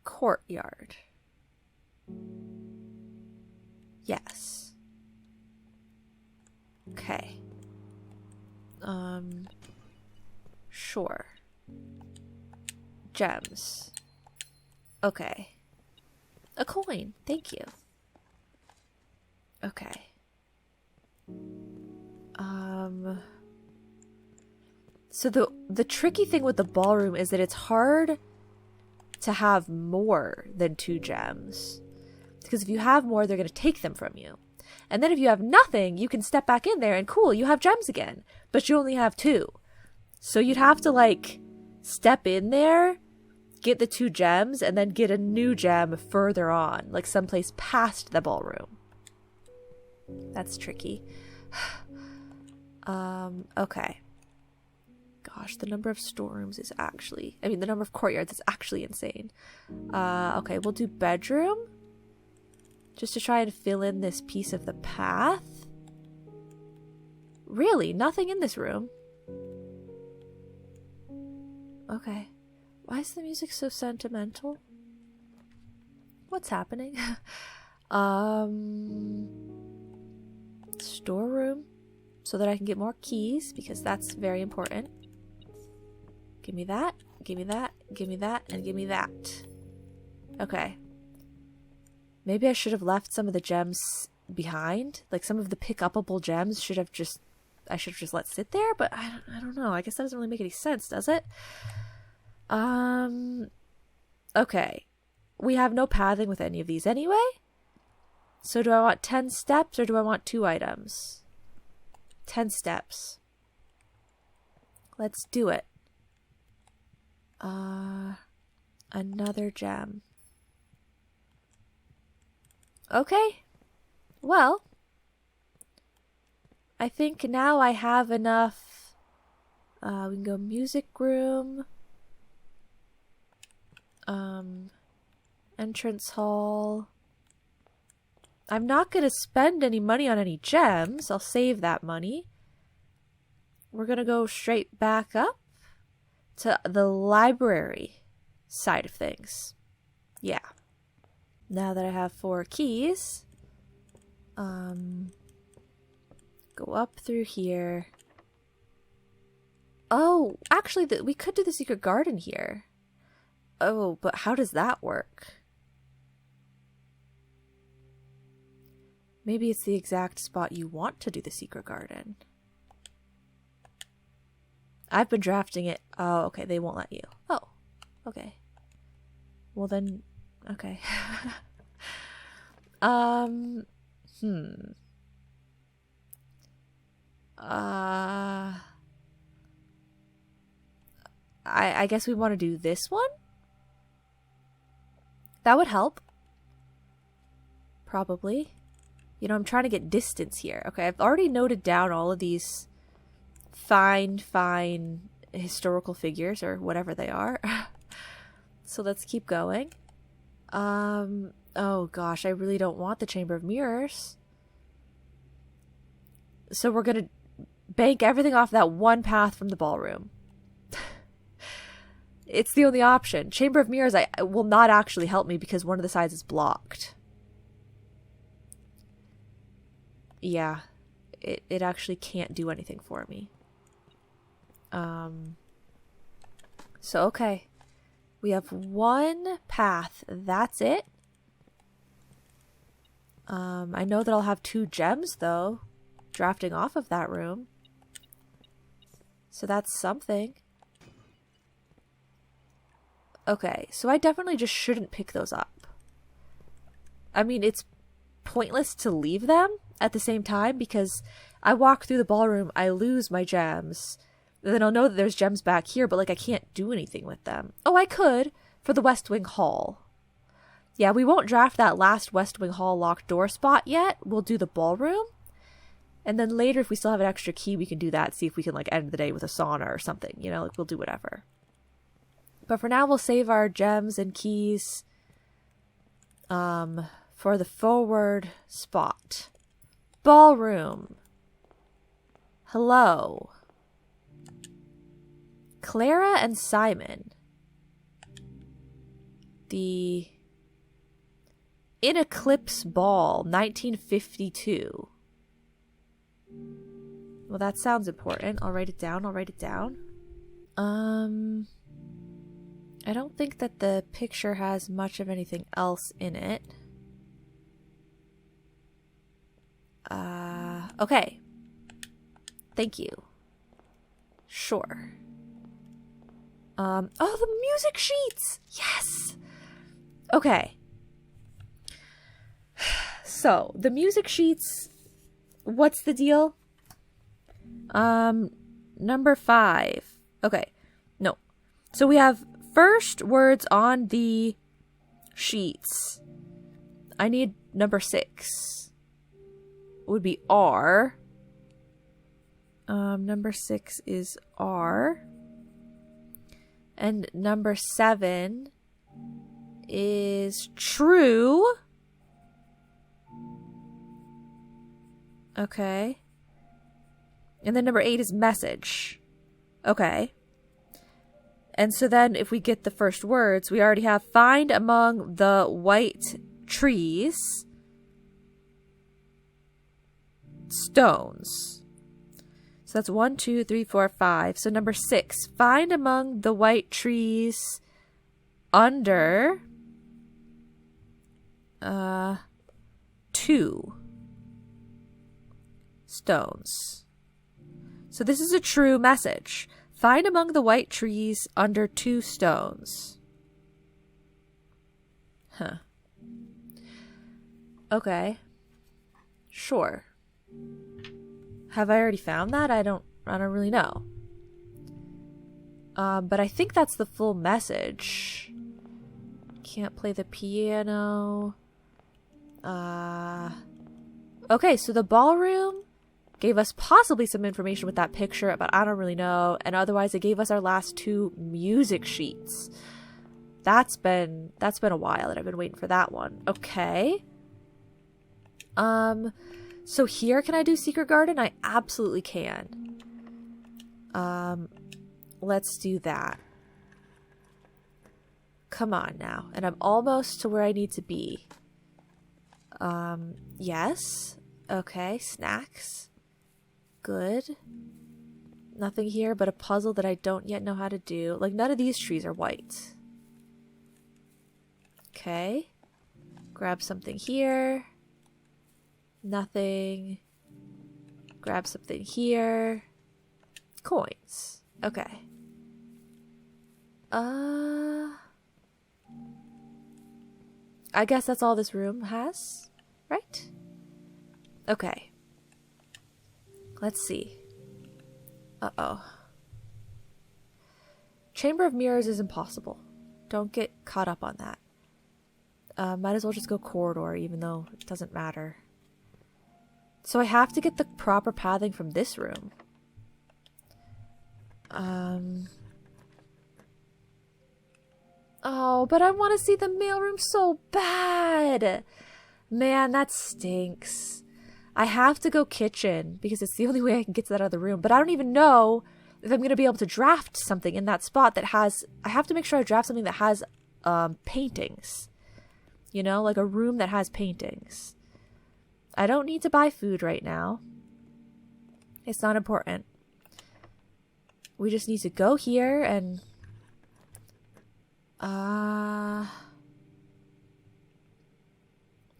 Courtyard. Yes. Okay. Sure. Gems. Okay. A coin. Thank you. Okay. So the tricky thing with the ballroom is that it's hard to have more than 2 gems. Because if you have more, they're going to take them from you. And then if you have nothing, you can step back in there and cool, you have gems again. But you only have 2. So you'd have to like step in there, get the 2 gems, and then get a new gem further on. Like someplace past the ballroom. That's tricky. Okay. Gosh, the number of storerooms is actually... I mean, the number of courtyards is actually insane. Okay, we'll do bedroom. Just to try and fill in this piece of the path. Really? Nothing in this room? Okay. Why is the music so sentimental? What's happening? Storeroom. So that I can get more keys, because that's very important. Give me that, give me that, give me that, and give me that. Okay. Maybe I should have left some of the gems behind. Like some of the pick-upable gems I should have just let sit there, but I don't know. I guess that doesn't really make any sense, does it? Okay. We have no pathing with any of these anyway. So do I want 10 steps or do I want 2 items? 10 steps. Let's do it. Another gem. Okay. Well, I think now I have enough. We can go music room. Entrance hall. I'm not going to spend any money on any gems. I'll save that money. We're going to go straight back up to the library side of things. Yeah. Now that I have 4 keys, go up through here. Oh, actually, we could do the secret garden here. Oh, but how does that work? Maybe it's the exact spot you want to do the secret garden. I've been drafting it. Oh, okay, they won't let you. Oh, okay. Well then, okay. I guess we want to do this one? That would help. Probably. You know, I'm trying to get distance here. Okay, I've already noted down all of these fine historical figures or whatever they are. So let's keep going. Oh gosh, I really don't want the Chamber of Mirrors. So we're gonna bank everything off that one path from the ballroom. It's the only option. Chamber of Mirrors will not actually help me because one of the sides is blocked. Yeah, it actually can't do anything for me. So okay. We have one path. That's it. I know that I'll have 2 gems, though, drafting off of that room. So that's something. Okay, so I definitely just shouldn't pick those up. I mean, it's pointless to leave them at the same time because I walk through the ballroom, I lose my gems. Then I'll know that there's gems back here, but, like, I can't do anything with them. Oh, I could for the West Wing Hall. Yeah, we won't draft that last West Wing Hall locked door spot yet. We'll do the ballroom. And then later, if we still have an extra key, we can do that. See if we can, like, end the day with a sauna or something. You know, like, we'll do whatever. But for now, we'll save our gems and keys for the forward spot. Ballroom. Hello. Clara and Simon. The In Eclipse Ball, 1952. Well, that sounds important. I'll write it down. I don't think that the picture has much of anything else in it. Okay. Thank you. Sure. Oh, the music sheets! Yes! Okay. So, the music sheets, what's the deal? Number 5. Okay. No. So we have first words on the sheets. I need number 6. Would be R. Number 6 is R. And number 7 is true. Okay. And then number 8 is message. Okay. And so then if we get the first words, we already have find among the white trees stones. So that's 1, 2, 3, 4, 5. So number 6, find among the white trees under 2 stones. So this is a true message. Find among the white trees under 2 stones. Huh. Okay. Sure. Have I already found that? I don't really know. But I think that's the full message. Can't play the piano. Okay, so the ballroom gave us possibly some information with that picture, but I don't really know. And otherwise, it gave us our last 2 music sheets. That's been a while that I've been waiting for that one. Okay. So here, can I do Secret Garden? I absolutely can. Let's do that. Come on now. And I'm almost to where I need to be. Yes. Okay, snacks. Good. Nothing here but a puzzle that I don't yet know how to do. Like, none of these trees are white. Okay. Grab something here. Nothing. Grab something here. Coins. Okay. I guess that's all this room has, right? Okay. Let's see. Uh-oh. Chamber of Mirrors is impossible. Don't get caught up on that. Might as well just go corridor, even though it doesn't matter. So I have to get the proper pathing from this room. Oh, but I want to see the mailroom so bad. Man, that stinks. I have to go kitchen because it's the only way I can get to that other room. But I don't even know if I'm going to be able to draft something in that spot that has... I have to make sure I draft something that has paintings. You know, like a room that has paintings. I don't need to buy food right now. It's not important. We just need to go here and...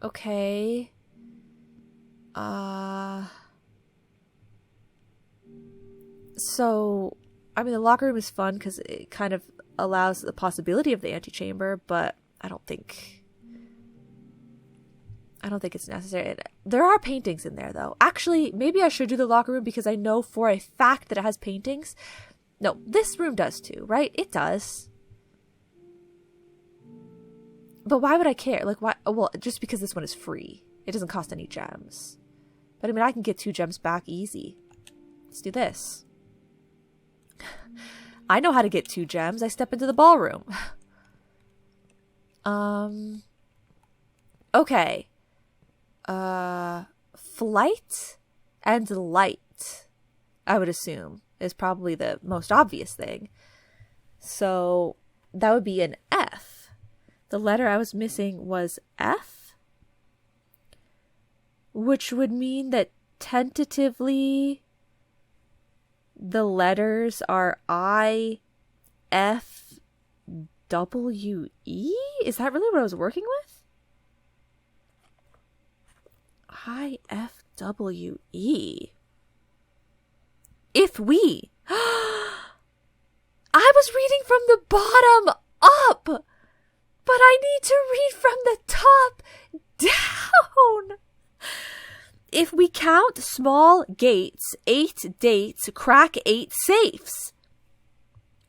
Okay. So, I mean, the locker room is fun because it kind of allows the possibility of the antechamber, but I don't think it's necessary. There are paintings in there, though. Actually, maybe I should do the locker room because I know for a fact that it has paintings. No, this room does too, right? It does. But why would I care? Like, why? Well, just because this one is free. It doesn't cost any gems. But, I mean, I can get 2 gems back easy. Let's do this. I know how to get 2 gems. I step into the ballroom. Okay. Flight and light, I would assume, is probably the most obvious thing. So, that would be an F. The letter I was missing was F, which would mean that tentatively the letters are I, F, W, E? Is that really what I was working with? I, F, W, E. If we. I was reading from the bottom up. But I need to read from the top down. If we count small gates, 8 dates, crack 8 safes.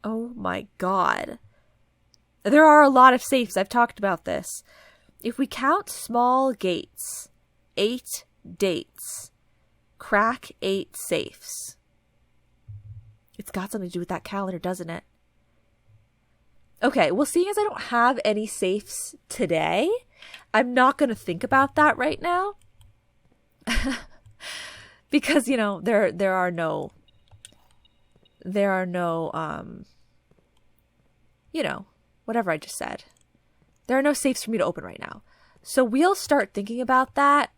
Oh my god. There are a lot of safes. I've talked about this. If we count small gates, 8 dates, crack 8 safes. It's got something to do with that calendar, doesn't it? Okay, well, seeing as I don't have any safes today, I'm not going to think about that right now. Because, you know, there are no, you know, whatever I just said. There are no safes for me to open right now. So we'll start thinking about that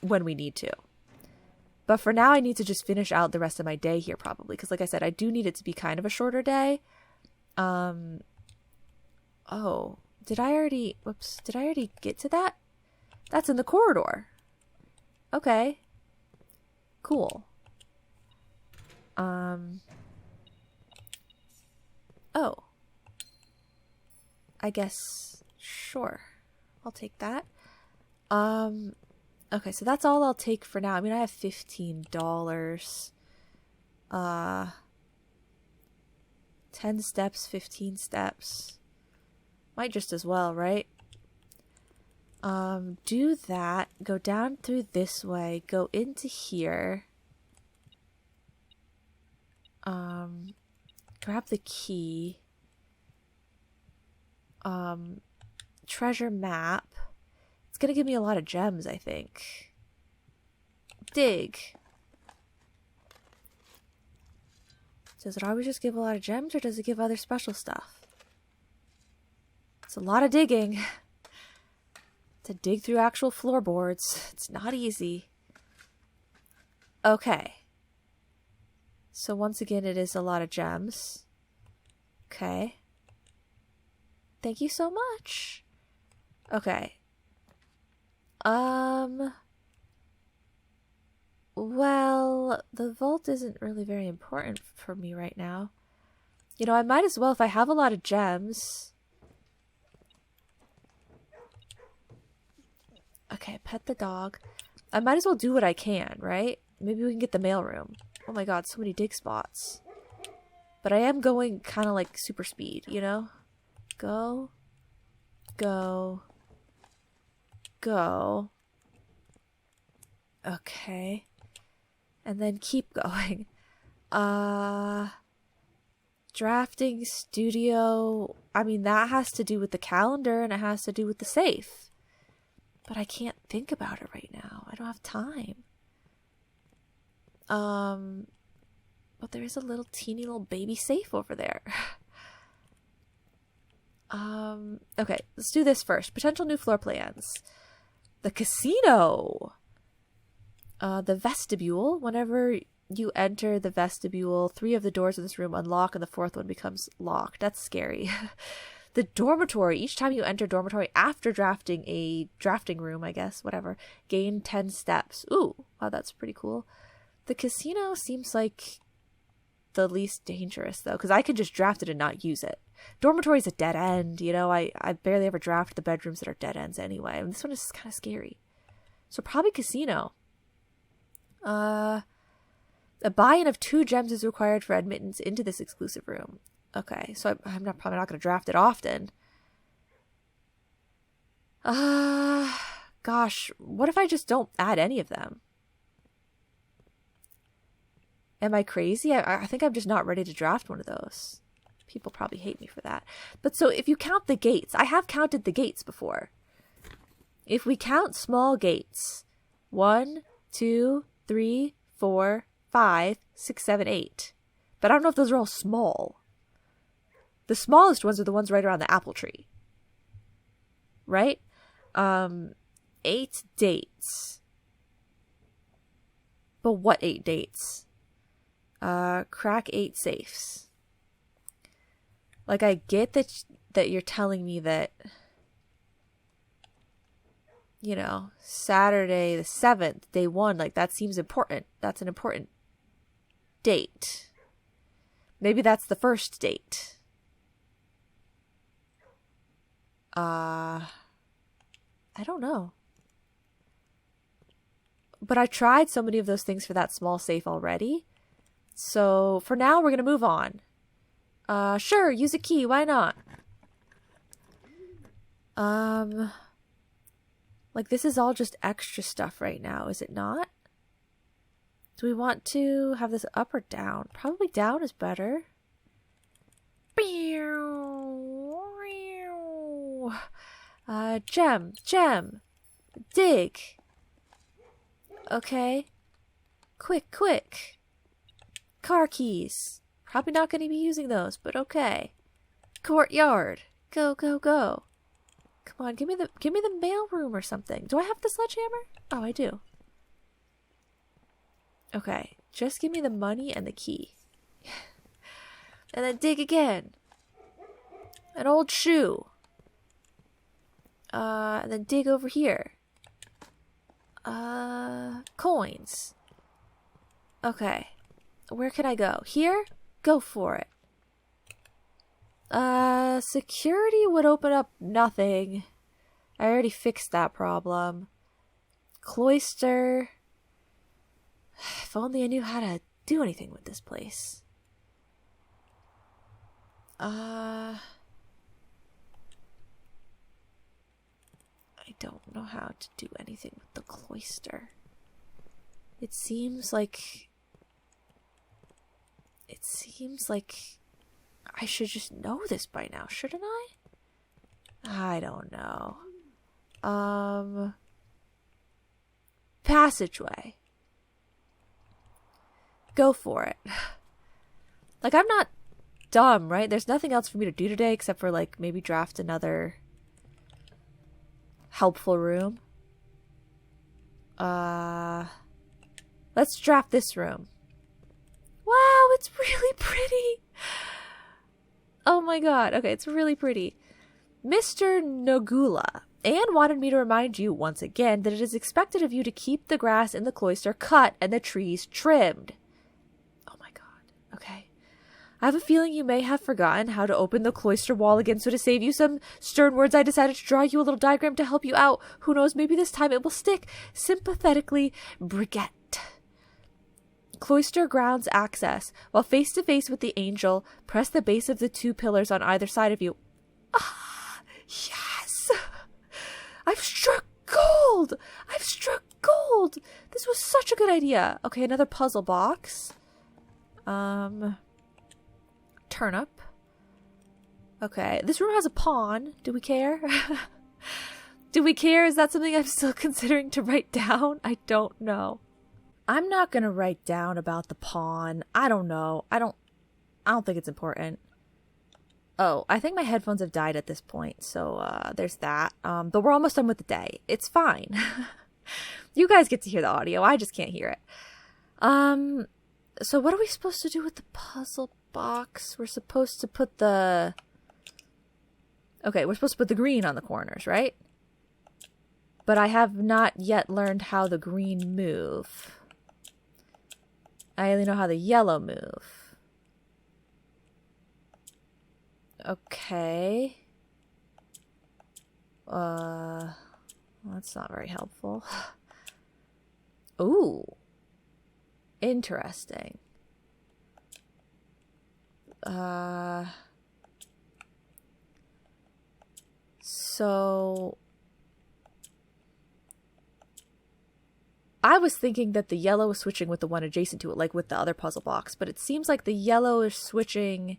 when we need to. But for now, I need to just finish out the rest of my day here probably. Because like I said, I do need it to be kind of a shorter day. Oh, did I already get to that? That's in the corridor. Okay. Cool. Oh. I guess, sure. I'll take that. Okay, so that's all I'll take for now. I mean, I have $15. 10 steps, 15 steps. Might just as well, right? Do that. Go down through this way. Go into here. Grab the key. Treasure map. It's gonna give me a lot of gems, I think. Dig. Does it always just give a lot of gems, or does it give other special stuff? It's a lot of digging. To dig through actual floorboards. It's not easy. Okay. So once again, it is a lot of gems. Okay. Thank you so much. Okay. Well, the vault isn't really very important for me right now. You know, I might as well, if I have a lot of gems. Okay, pet the dog. I might as well do what I can, right? Maybe we can get the mailroom. Oh my god, so many dig spots. But I am going kind of like super speed, you know? Go. Go. go. Okay. And then keep going. Drafting studio. I mean, that has to do with the calendar and it has to do with the safe. But I can't think about it right now. I don't have time. But there is a little teeny little baby safe over there. Okay, let's do this first. Potential new floor plans. The casino. The vestibule. Whenever you enter the vestibule, 3 of the doors in this room unlock and the 4th one becomes locked. That's scary. The dormitory. Each time you enter dormitory after drafting a drafting room, I guess, whatever, gain 10 steps. Ooh, wow, that's pretty cool. The casino seems like the least dangerous, though, because I could just draft it and not use it. Dormitory's a dead end, you know. I barely ever draft the bedrooms that are dead ends anyway. And this one is kind of scary. So probably casino. A buy-in of 2 gems is required for admittance into this exclusive room. Okay, so I'm probably not going to draft it often. Gosh, what if I just don't add any of them? Am I crazy? I think I'm just not ready to draft one of those. People probably hate me for that. But so if you count the gates, I have counted the gates before. If we count small gates, 1, 2, 3, 4, 5, 6, 7, 8. But I don't know if those are all small. The smallest ones are the ones right around the apple tree. Right? 8 dates. But what 8 dates? Crack 8 safes. Like, I get that you're telling me that, you know, Saturday the 7th, day 1, like, that seems important. That's an important date. Maybe that's the first date. I don't know. But I tried so many of those things for that small safe already. So for now, we're going to move on. Sure, use a key. Why not? Like, this is all just extra stuff right now, is it not? Do we want to have this up or down? Probably down is better. Gem. Dig. Okay. Quick. Car keys. Probably not going to be using those, but okay. Courtyard. Go. Come on, give me the mail room or something. Do I have the sledgehammer? Oh, I do. Okay, just give me the money and the key. And then dig again. An old shoe. And then dig over here. Coins. Okay. Where can I go? Here? Go for it. Security would open up nothing. I already fixed that problem. Cloister. If only I knew how to do anything with this place. I don't know how to do anything with the cloister. It seems like I should just know this by now, shouldn't I? I don't know. Passageway. Go for it. Like, I'm not dumb, right? There's nothing else for me to do today except for, like, maybe draft another helpful room. Let's draft this room. Wow, it's really pretty. Oh my god. Okay, it's really pretty. Mr. Nogula. Anne wanted me to remind you once again that it is expected of you to keep the grass in the cloister cut and the trees trimmed. Oh my god. Okay. I have a feeling you may have forgotten how to open the cloister wall again, so to save you some stern words, I decided to draw you a little diagram to help you out. Who knows, maybe this time it will stick. Sympathetically, Brigitte. Cloister grounds access. While face to face with the angel, press the base of the 2 pillars on either side of you. Ah, yes! I've struck gold! I've struck gold! This was such a good idea. Okay, another puzzle box. Turnip. Okay, this room has a pawn. Do we care? Do we care? Is that something I'm still considering to write down? I don't know. I'm not gonna write down about the pawn. I don't know. I don't think it's important. Oh, I think my headphones have died at this point, so there's that. But we're almost done with the day. It's fine. You guys get to hear the audio. I just can't hear it. So what are we supposed to do with the puzzle box? We're supposed to put the... Okay, we're supposed to put the green on the corners, right? But I have not yet learned how the green move. I only know how the yellow move. Okay. That's not very helpful. Ooh. Interesting. So I was thinking that the yellow is switching with the one adjacent to it, like with the other puzzle box, but it seems like the yellow is switching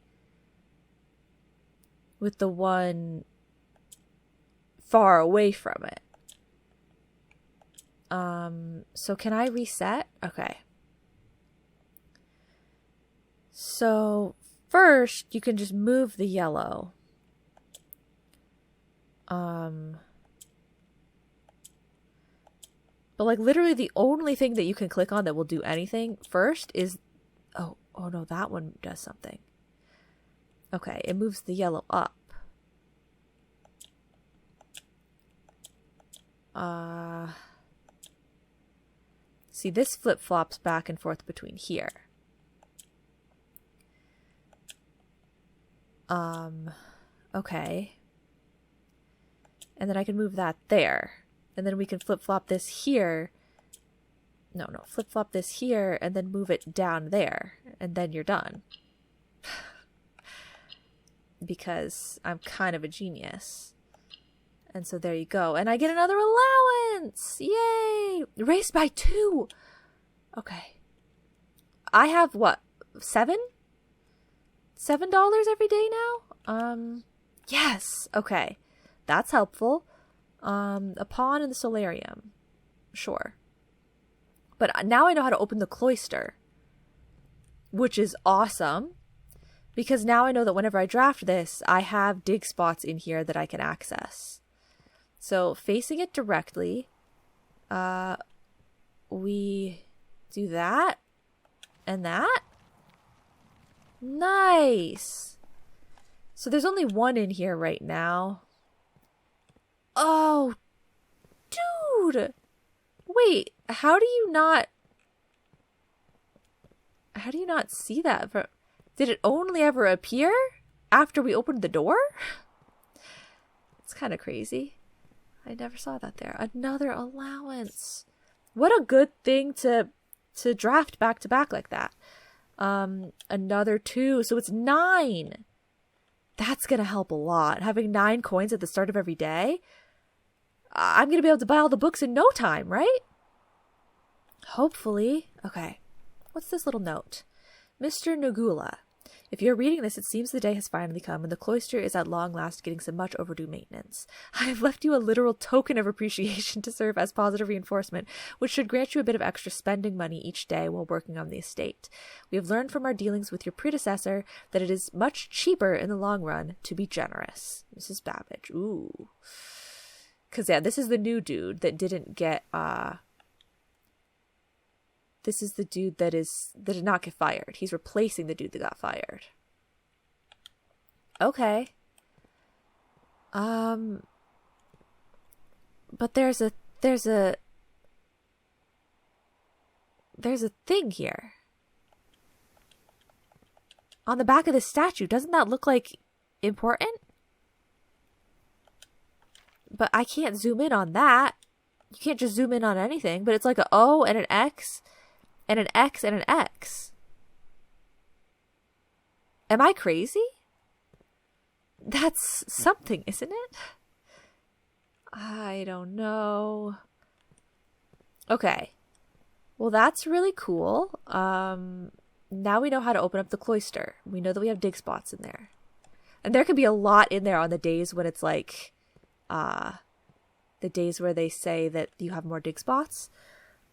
with the one far away from it. So can I reset? Okay. So first you can just move the yellow. But like literally the only thing that you can click on that will do anything first is, oh no, that one does something. Okay, it moves the yellow up. See, this flip-flops back and forth between here. Okay. And then I can move that there. And then we can flip-flop this here. No, flip-flop this here and then move it down there. And then you're done. Because I'm kind of a genius. And so there you go. And I get another allowance! Yay! Race by 2! Okay. I have, what, $7? $7 every day now? Yes! Okay. That's helpful. A pawn in the solarium. Sure. But now I know how to open the cloister. Which is awesome. Because now I know that whenever I draft this, I have dig spots in here that I can access. So facing it directly, we do that and that. Nice. So there's only one in here right now. Oh, dude. Wait, how do you not see that? Did it only ever appear after we opened the door? It's kind of crazy. I never saw that there. Another allowance. What a good thing to draft back to back like that. Another 2. So it's 9. That's going to help a lot. Having 9 coins at the start of every day. I'm going to be able to buy all the books in no time, right? Hopefully. Okay. What's this little note? Mr. Nagula. If you're reading this, it seems the day has finally come, and the cloister is at long last getting some much overdue maintenance. I have left you a literal token of appreciation to serve as positive reinforcement, which should grant you a bit of extra spending money each day while working on the estate. We have learned from our dealings with your predecessor that it is much cheaper in the long run to be generous. Mrs. Babbage. Ooh. Because, yeah, this is the new dude that didn't get, This is the dude that did not get fired. He's replacing the dude that got fired. Okay. But there's a thing here. On the back of this statue. Doesn't that look like important? But I can't zoom in on that. You can't just zoom in on anything. But it's like an O and an X. And an X and an X. Am I crazy? That's something, isn't it? I don't know. Okay. Well, that's really cool. Now we know how to open up the cloister. We know that we have dig spots in there. And there could be a lot in there on the days when it's like, the days where they say that you have more dig spots.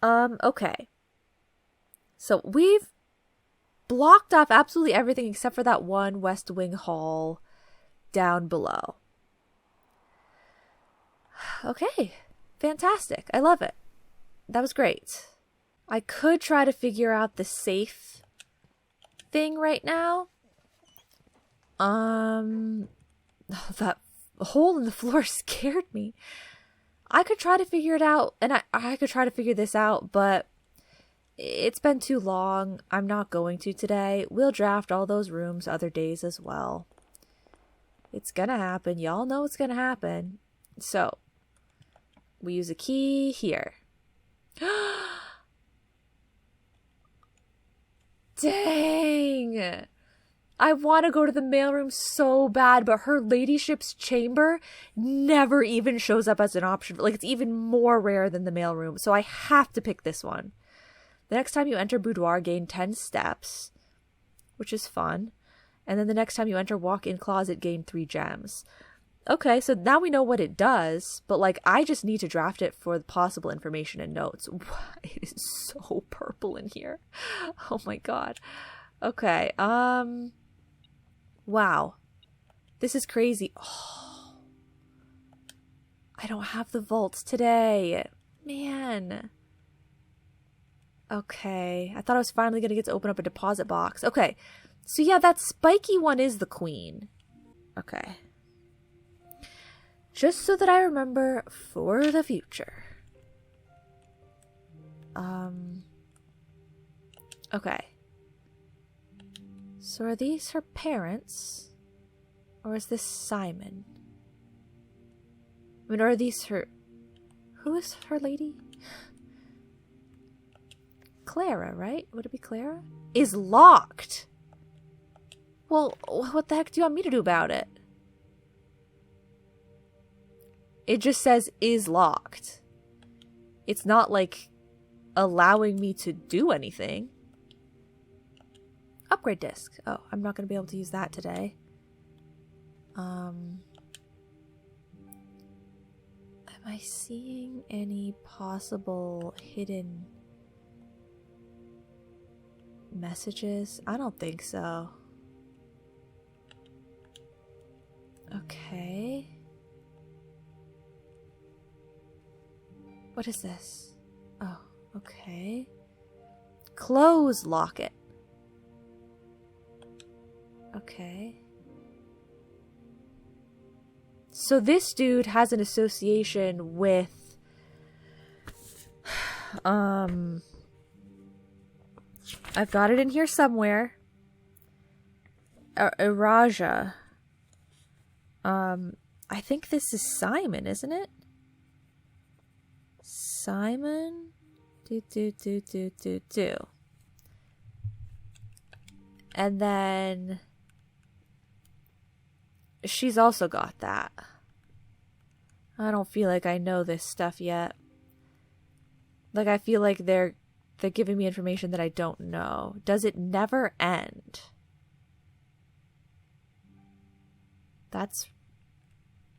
Okay. So we've blocked off absolutely everything except for that one West Wing hall down below. Okay. Fantastic. I love it. That was great. I could try to figure out the safe thing right now. That hole in the floor scared me. I could try to figure it out, and I could try to figure this out, but it's been too long. I'm not going to today. We'll draft all those rooms other days as well. It's gonna happen. Y'all know it's gonna happen. So, we use a key here. Dang! I want to go to the mailroom so bad, but her ladyship's chamber never even shows up as an option. Like, it's even more rare than the mailroom, so I have to pick this one. The next time you enter boudoir, gain 10 steps, which is fun. And then the next time you enter walk-in closet, gain 3 gems. Okay, so now we know what it does, but, like, I just need to draft it for the possible information and notes. It is so purple in here. Oh my god. Okay, wow. This is crazy. Oh. I don't have the vaults today. Man. Okay. I thought I was finally going to get to open up a deposit box. Okay. So yeah, that spiky one is the queen. Okay. Just so that I remember for the future. Okay. So are these her parents? Or is this Simon? I mean, are these her... Who is her lady? Clara, right? Would it be Clara? Is locked! Well, what the heck do you want me to do about it? It just says, is locked. It's not, like, allowing me to do anything. Upgrade disc. Oh, I'm not going to be able to use that today. Am I seeing any possible hidden messages? I don't think so. Okay. What is this? Oh, okay. Close locket. Okay. So this dude has an association with I've got it in here somewhere. Iraja. I think this is Simon, isn't it? Simon? Do. And then she's also got that. I don't feel like I know this stuff yet. Like, I feel like they're giving me information that I don't know. Does it never end? That's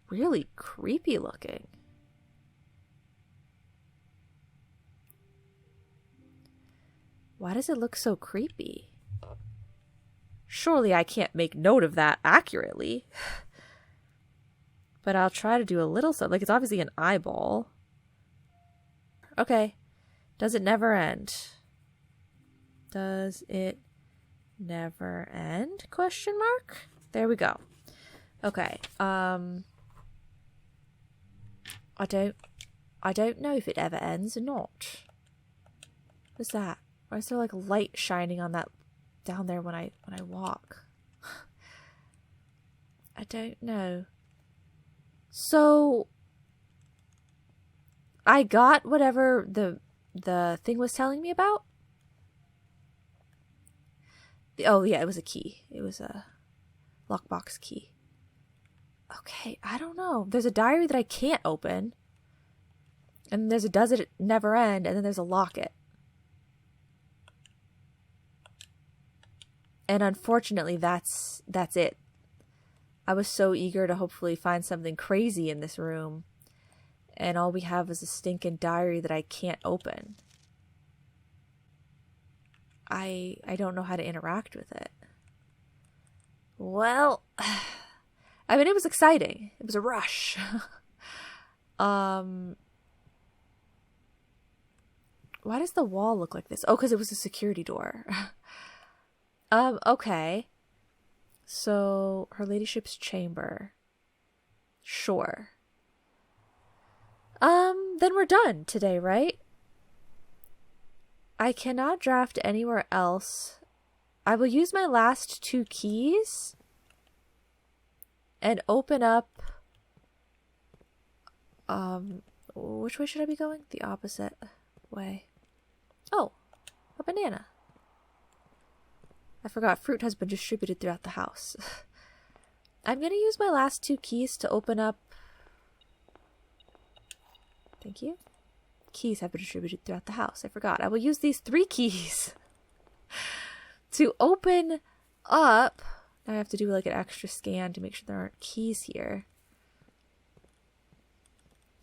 really creepy looking. Why does it look so creepy? Surely I can't make note of that accurately. But I'll try to do a little something. Like, it's obviously an eyeball. Okay. Does it never end? Does it never end? Question mark? There we go. Okay. I don't know if it ever ends or not. What's that? Why is there like light shining on that down there when I walk? I don't know. So I got whatever the thing was telling me about. Oh yeah, it was a key. It was a lockbox key. Okay, I don't know. There's a diary that I can't open. And there's a does it never end, and then there's a locket. And unfortunately, that's it. I was so eager to hopefully find something crazy in this room. And all we have is a stinking diary that I can't open. I don't know how to interact with it. Well, I mean, it was exciting. It was a rush. Why does the wall look like this? Oh, because it was a security door. Okay. So, her ladyship's chamber. Sure. Then we're done today, right? I cannot draft anywhere else. I will use my last 2 keys and open up, which way should I be going? The opposite way. Oh, a banana. I forgot fruit has been distributed throughout the house. I'm going to use my last 2 keys to open up. Thank you. Keys have been distributed throughout the house. I forgot. I will use these 3 keys to open up. Now I have to do like an extra scan to make sure there aren't keys here.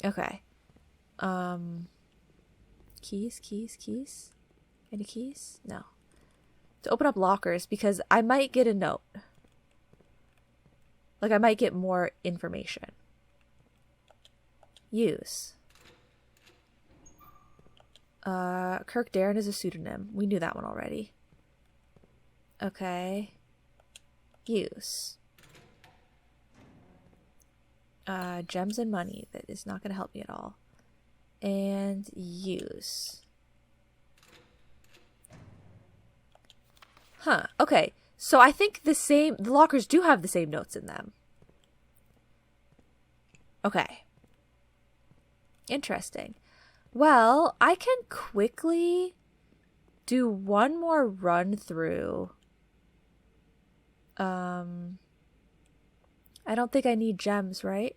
Okay. Keys. Any keys? No. To open up lockers, because I might get a note. Like, I might get more information. Use. Kirk Darren is a pseudonym. We knew that one already. Okay. Use. Gems and money. That is not going to help me at all. And use. Huh. Okay. So I think the lockers do have the same notes in them. Okay. Interesting. Well, I can quickly do one more run through. I don't think I need gems, right?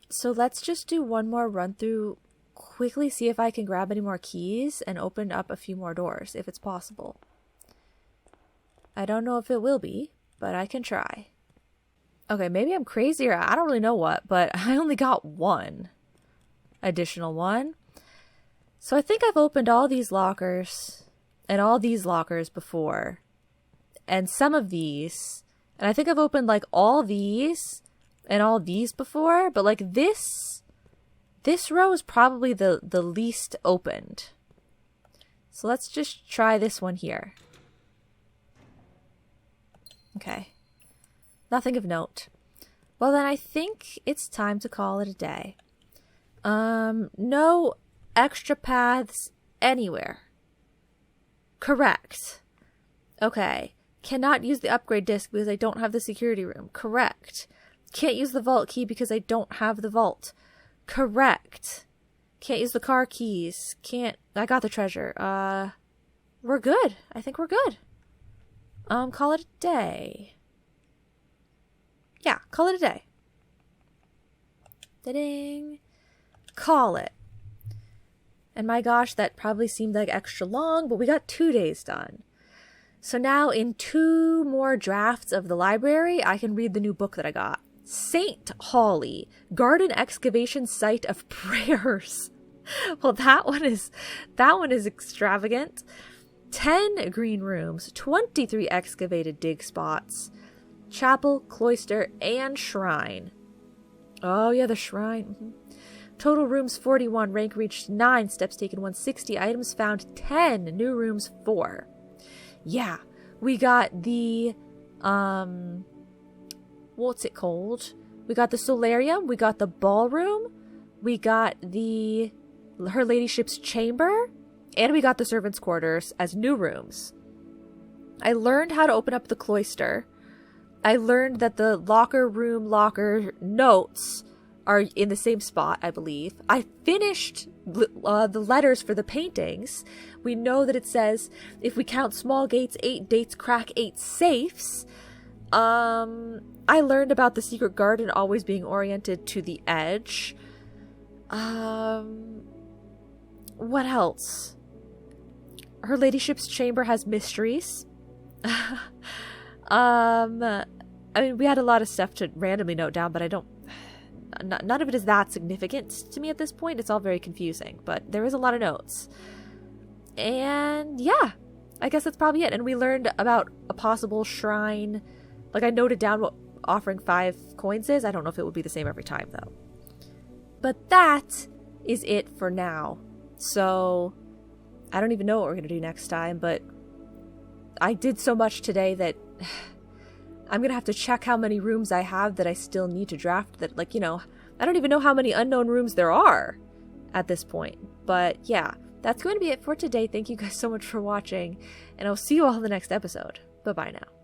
So let's just do one more run through, quickly see if I can grab any more keys and open up a few more doors, if it's possible. I don't know if it will be, but I can try. Okay, maybe I'm crazy or I don't really know what, but I only got 1 additional one. So I think I've opened all these lockers and all these lockers before. And some of these. And I think I've opened like all these and all these before. But like this row is probably the least opened. So let's just try this one here. Okay. Nothing of note. Well, then I think it's time to call it a day. No extra paths anywhere. Correct. Okay. Cannot use the upgrade disc because I don't have the security room. Correct. Can't use the vault key because I don't have the vault. Correct. Can't use the car keys. I got the treasure. We're good. I think we're good. Call it a day. Yeah, call it a day. Da-ding. Call it. And my gosh, that probably seemed like extra long, but we got 2 days done. So now in 2 more drafts of the library, I can read the new book that I got. Saint Holly, Garden Excavation Site of Prayers. Well, that one is extravagant. 10 green rooms, 23 excavated dig spots, chapel, cloister, and shrine. Oh yeah, the shrine. Mm-hmm. Total rooms 41, rank reached 9, steps taken 160, items found 10, new rooms 4. Yeah, we got the, what's it called? We got the solarium, we got the ballroom, we got her ladyship's chamber, and we got the servants' quarters as new rooms. I learned how to open up the cloister. I learned that the locker notes are in the same spot, I believe. I finished the letters for the paintings. We know that it says, if we count small gates, 8 dates crack 8 safes. I learned about the secret garden always being oriented to the edge. What else? Her ladyship's chamber has mysteries. I mean, we had a lot of stuff to randomly note down, but none of it is that significant to me at this point. It's all very confusing, but there is a lot of notes. And yeah, I guess that's probably it. And we learned about a possible shrine. Like, I noted down what offering 5 coins is. I don't know if it would be the same every time, though. But that is it for now. So, I don't even know what we're going to do next time, but I did so much today that I'm going to have to check how many rooms I have that I still need to draft. That, like, I don't even know how many unknown rooms there are at this point. But yeah, that's going to be it for today. Thank you guys so much for watching, and I'll see you all in the next episode. Bye-bye now.